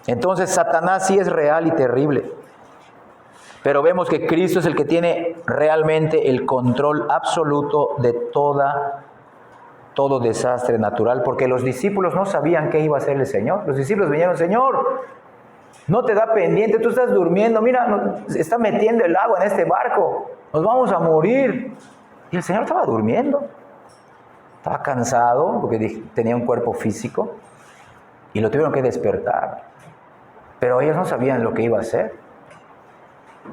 Entonces Satanás sí es real y terrible. Pero vemos que Cristo es el que tiene realmente el control absoluto de todo desastre natural, porque los discípulos no sabían qué iba a hacer el Señor. Los discípulos vinieron, Señor, no te da pendiente, tú estás durmiendo, mira, está metiendo el agua en este barco, nos vamos a morir. Y el Señor estaba durmiendo, estaba cansado, porque tenía un cuerpo físico, y lo tuvieron que despertar. Pero ellos no sabían lo que iba a hacer.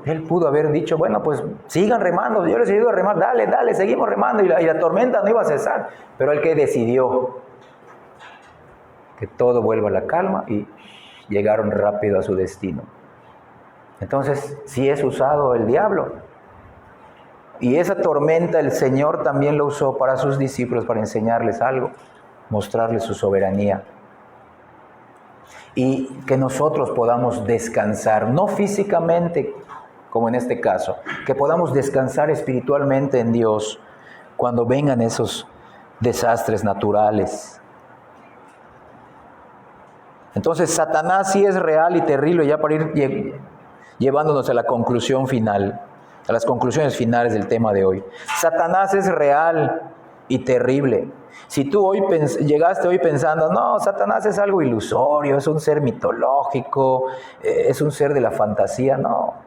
Él pudo haber dicho, bueno, pues sigan remando, yo les ayudo a remar, dale, seguimos remando, y la tormenta no iba a cesar. Pero él que decidió que todo vuelva a la calma y llegaron rápido a su destino. Entonces, sí es usado el diablo. Y esa tormenta el Señor también lo usó para sus discípulos, para enseñarles algo, mostrarles su soberanía. Y que nosotros podamos descansar, no físicamente, como en este caso, que podamos descansar espiritualmente en Dios cuando vengan esos desastres naturales. Entonces, Satanás sí es real y terrible, ya para ir llevándonos a la conclusión final, a las conclusiones finales del tema de hoy. Satanás es real y terrible. Si tú llegaste hoy pensando, no, Satanás es algo ilusorio, es un ser mitológico, es un ser de la fantasía, no.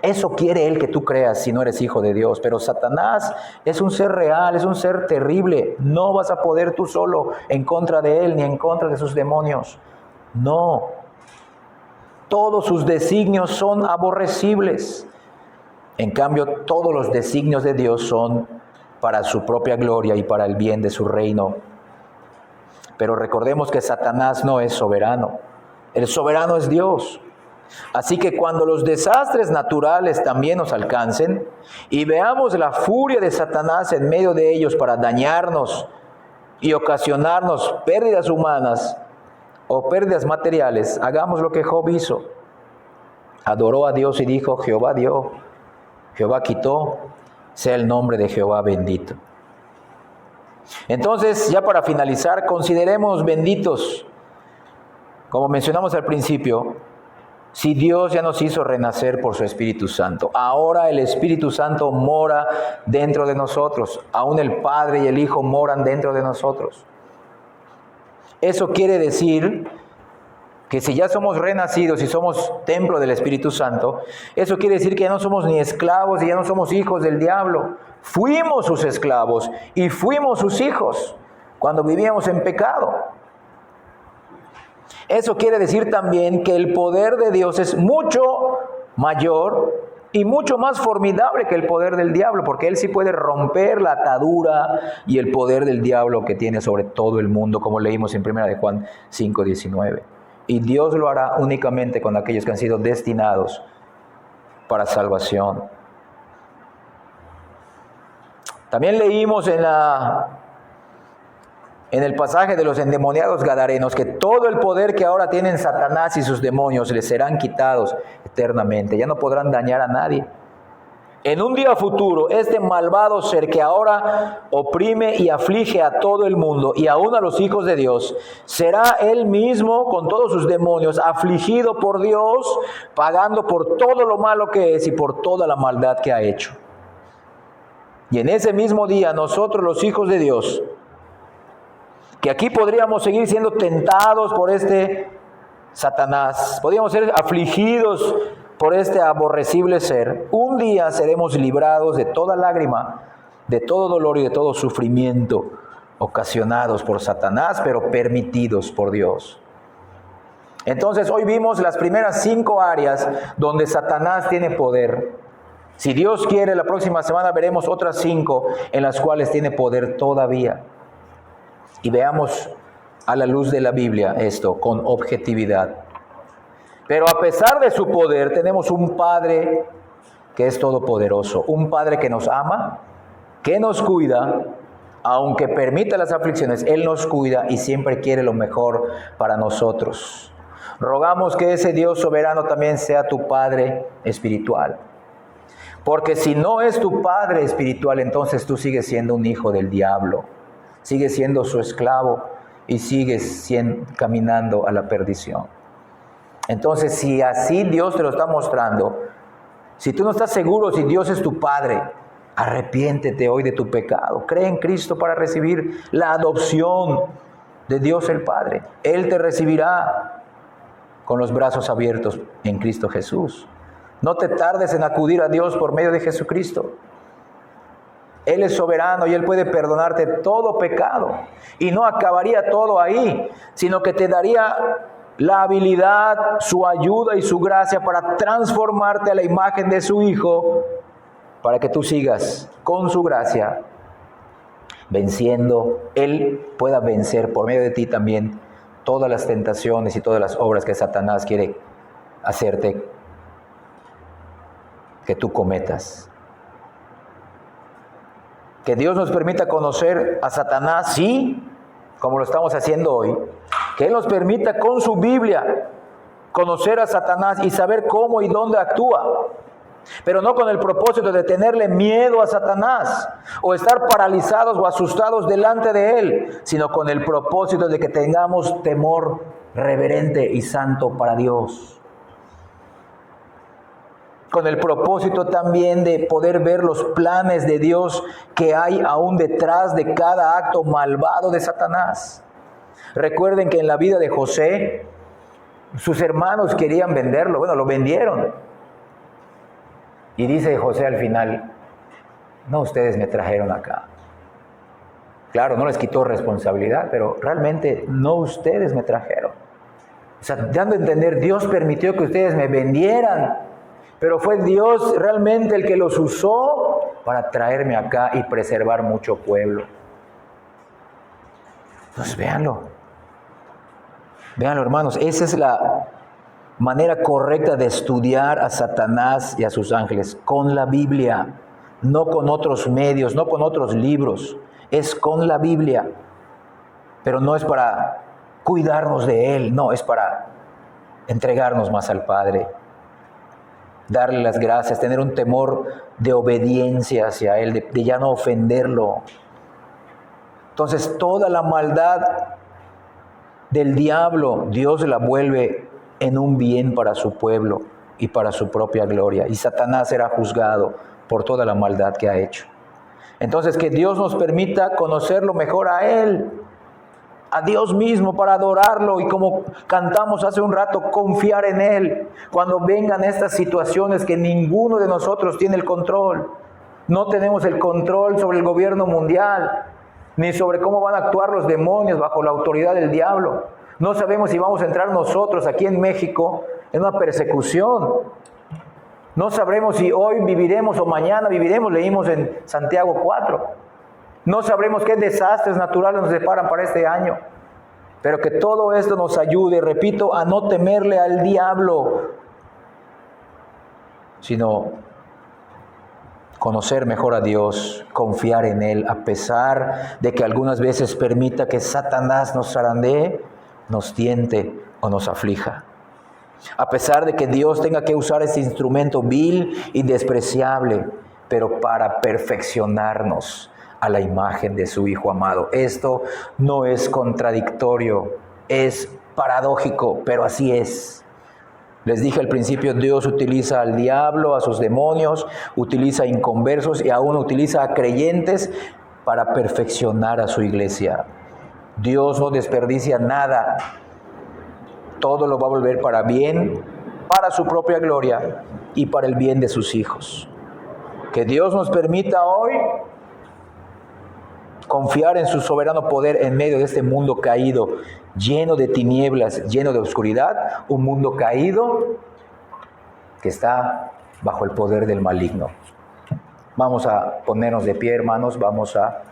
Eso quiere él que tú creas si no eres hijo de Dios. Pero Satanás es un ser real, es un ser terrible. No vas a poder tú solo en contra de él ni en contra de sus demonios. No. Todos sus designios son aborrecibles. En cambio, todos los designios de Dios son para su propia gloria y para el bien de su reino. Pero recordemos que Satanás no es soberano. El soberano es Dios. Así que cuando los desastres naturales también nos alcancen y veamos la furia de Satanás en medio de ellos para dañarnos y ocasionarnos pérdidas humanas o pérdidas materiales, hagamos lo que Job hizo. Adoró a Dios y dijo, Jehová dio, Jehová quitó, sea el nombre de Jehová bendito. Entonces, ya para finalizar, consideremos benditos, como mencionamos al principio, si Dios ya nos hizo renacer por su Espíritu Santo. Ahora el Espíritu Santo mora dentro de nosotros. Aún el Padre y el Hijo moran dentro de nosotros. Eso quiere decir que si ya somos renacidos y somos templo del Espíritu Santo, eso quiere decir que ya no somos ni esclavos y ya no somos hijos del diablo. Fuimos sus esclavos y fuimos sus hijos cuando vivíamos en pecado. Eso quiere decir también que el poder de Dios es mucho mayor y mucho más formidable que el poder del diablo, porque Él sí puede romper la atadura y el poder del diablo que tiene sobre todo el mundo, como leímos en 1 de Juan 5:19. Y Dios lo hará únicamente con aquellos que han sido destinados para salvación. También leímos en el pasaje de los endemoniados gadarenos que todo el poder que ahora tienen Satanás y sus demonios les serán quitados eternamente. Ya no podrán dañar a nadie. En un día futuro, este malvado ser que ahora oprime y aflige a todo el mundo y aún a los hijos de Dios, será él mismo con todos sus demonios afligido por Dios, pagando por todo lo malo que es y por toda la maldad que ha hecho. Y en ese mismo día nosotros los hijos de Dios, que aquí podríamos seguir siendo tentados por este Satanás, podríamos ser afligidos por este aborrecible ser, un día seremos librados de toda lágrima, de todo dolor y de todo sufrimiento ocasionados por Satanás, pero permitidos por Dios. Entonces hoy vimos las primeras 5 áreas donde Satanás tiene poder. Si Dios quiere, la próxima semana veremos otras 5 en las cuales tiene poder todavía. Y veamos a la luz de la Biblia esto con objetividad. Pero a pesar de su poder, tenemos un Padre que es todopoderoso, un Padre que nos ama, que nos cuida, aunque permita las aflicciones, Él nos cuida y siempre quiere lo mejor para nosotros. Rogamos que ese Dios soberano también sea tu Padre espiritual. Porque si no es tu Padre espiritual, entonces tú sigues siendo un hijo del diablo, sigues siendo su esclavo y sigues caminando a la perdición. Entonces, si así Dios te lo está mostrando, si tú no estás seguro si Dios es tu Padre, arrepiéntete hoy de tu pecado. Cree en Cristo para recibir la adopción de Dios el Padre. Él te recibirá con los brazos abiertos en Cristo Jesús. No te tardes en acudir a Dios por medio de Jesucristo. Él es soberano y Él puede perdonarte todo pecado. Y no acabaría todo ahí, sino que te daría la habilidad, su ayuda y su gracia para transformarte a la imagen de su Hijo, para que tú sigas con su gracia venciendo. Él pueda vencer por medio de ti también todas las tentaciones y todas las obras que Satanás quiere hacerte que tú cometas. Que Dios nos permita conocer a Satanás, sí, como lo estamos haciendo hoy. Que Él nos permita con su Biblia conocer a Satanás y saber cómo y dónde actúa. Pero no con el propósito de tenerle miedo a Satanás o estar paralizados o asustados delante de Él, sino con el propósito de que tengamos temor reverente y santo para Dios. Con el propósito también de poder ver los planes de Dios que hay aún detrás de cada acto malvado de Satanás. Recuerden que en la vida de José, sus hermanos querían venderlo. Bueno, lo vendieron. Y dice José al final, no, ustedes me trajeron acá. Claro, no les quitó responsabilidad, pero realmente no ustedes me trajeron. O sea, dando a entender, Dios permitió que ustedes me vendieran, pero fue Dios realmente el que los usó para traerme acá y preservar mucho pueblo. Entonces, véanlo, hermanos, esa es la manera correcta de estudiar a Satanás y a sus ángeles, con la Biblia, no con otros medios, no con otros libros, es con la Biblia. Pero no es para cuidarnos de Él, no, es para entregarnos más al Padre, darle las gracias, tener un temor de obediencia hacia Él, de ya no ofenderlo. Entonces, toda la maldad del diablo, Dios la vuelve en un bien para su pueblo y para su propia gloria. Y Satanás será juzgado por toda la maldad que ha hecho. Entonces, que Dios nos permita conocerlo mejor a Él, a Dios mismo, para adorarlo y, como cantamos hace un rato, confiar en Él cuando vengan estas situaciones que ninguno de nosotros tiene el control. No tenemos el control sobre el gobierno mundial, ni sobre cómo van a actuar los demonios bajo la autoridad del diablo. No sabemos si vamos a entrar nosotros aquí en México en una persecución. No sabremos si hoy viviremos o mañana viviremos, leímos en Santiago 4. No sabremos qué desastres naturales nos deparan para este año. Pero que todo esto nos ayude, repito, a no temerle al diablo, sino conocer mejor a Dios, confiar en Él, a pesar de que algunas veces permita que Satanás nos zarandee, nos tiente o nos aflija. A pesar de que Dios tenga que usar este instrumento vil y despreciable pero para perfeccionarnos a la imagen de su Hijo amado. Esto no es contradictorio, es paradójico, pero así es. Les dije al principio, Dios utiliza al diablo, a sus demonios, utiliza a inconversos y aún utiliza a creyentes para perfeccionar a su iglesia. Dios no desperdicia nada, todo lo va a volver para bien, para su propia gloria y para el bien de sus hijos. Que Dios nos permita hoy confiar en su soberano poder en medio de este mundo caído, lleno de tinieblas, lleno de oscuridad, un mundo caído que está bajo el poder del maligno. Vamos a ponernos de pie, hermanos, vamos a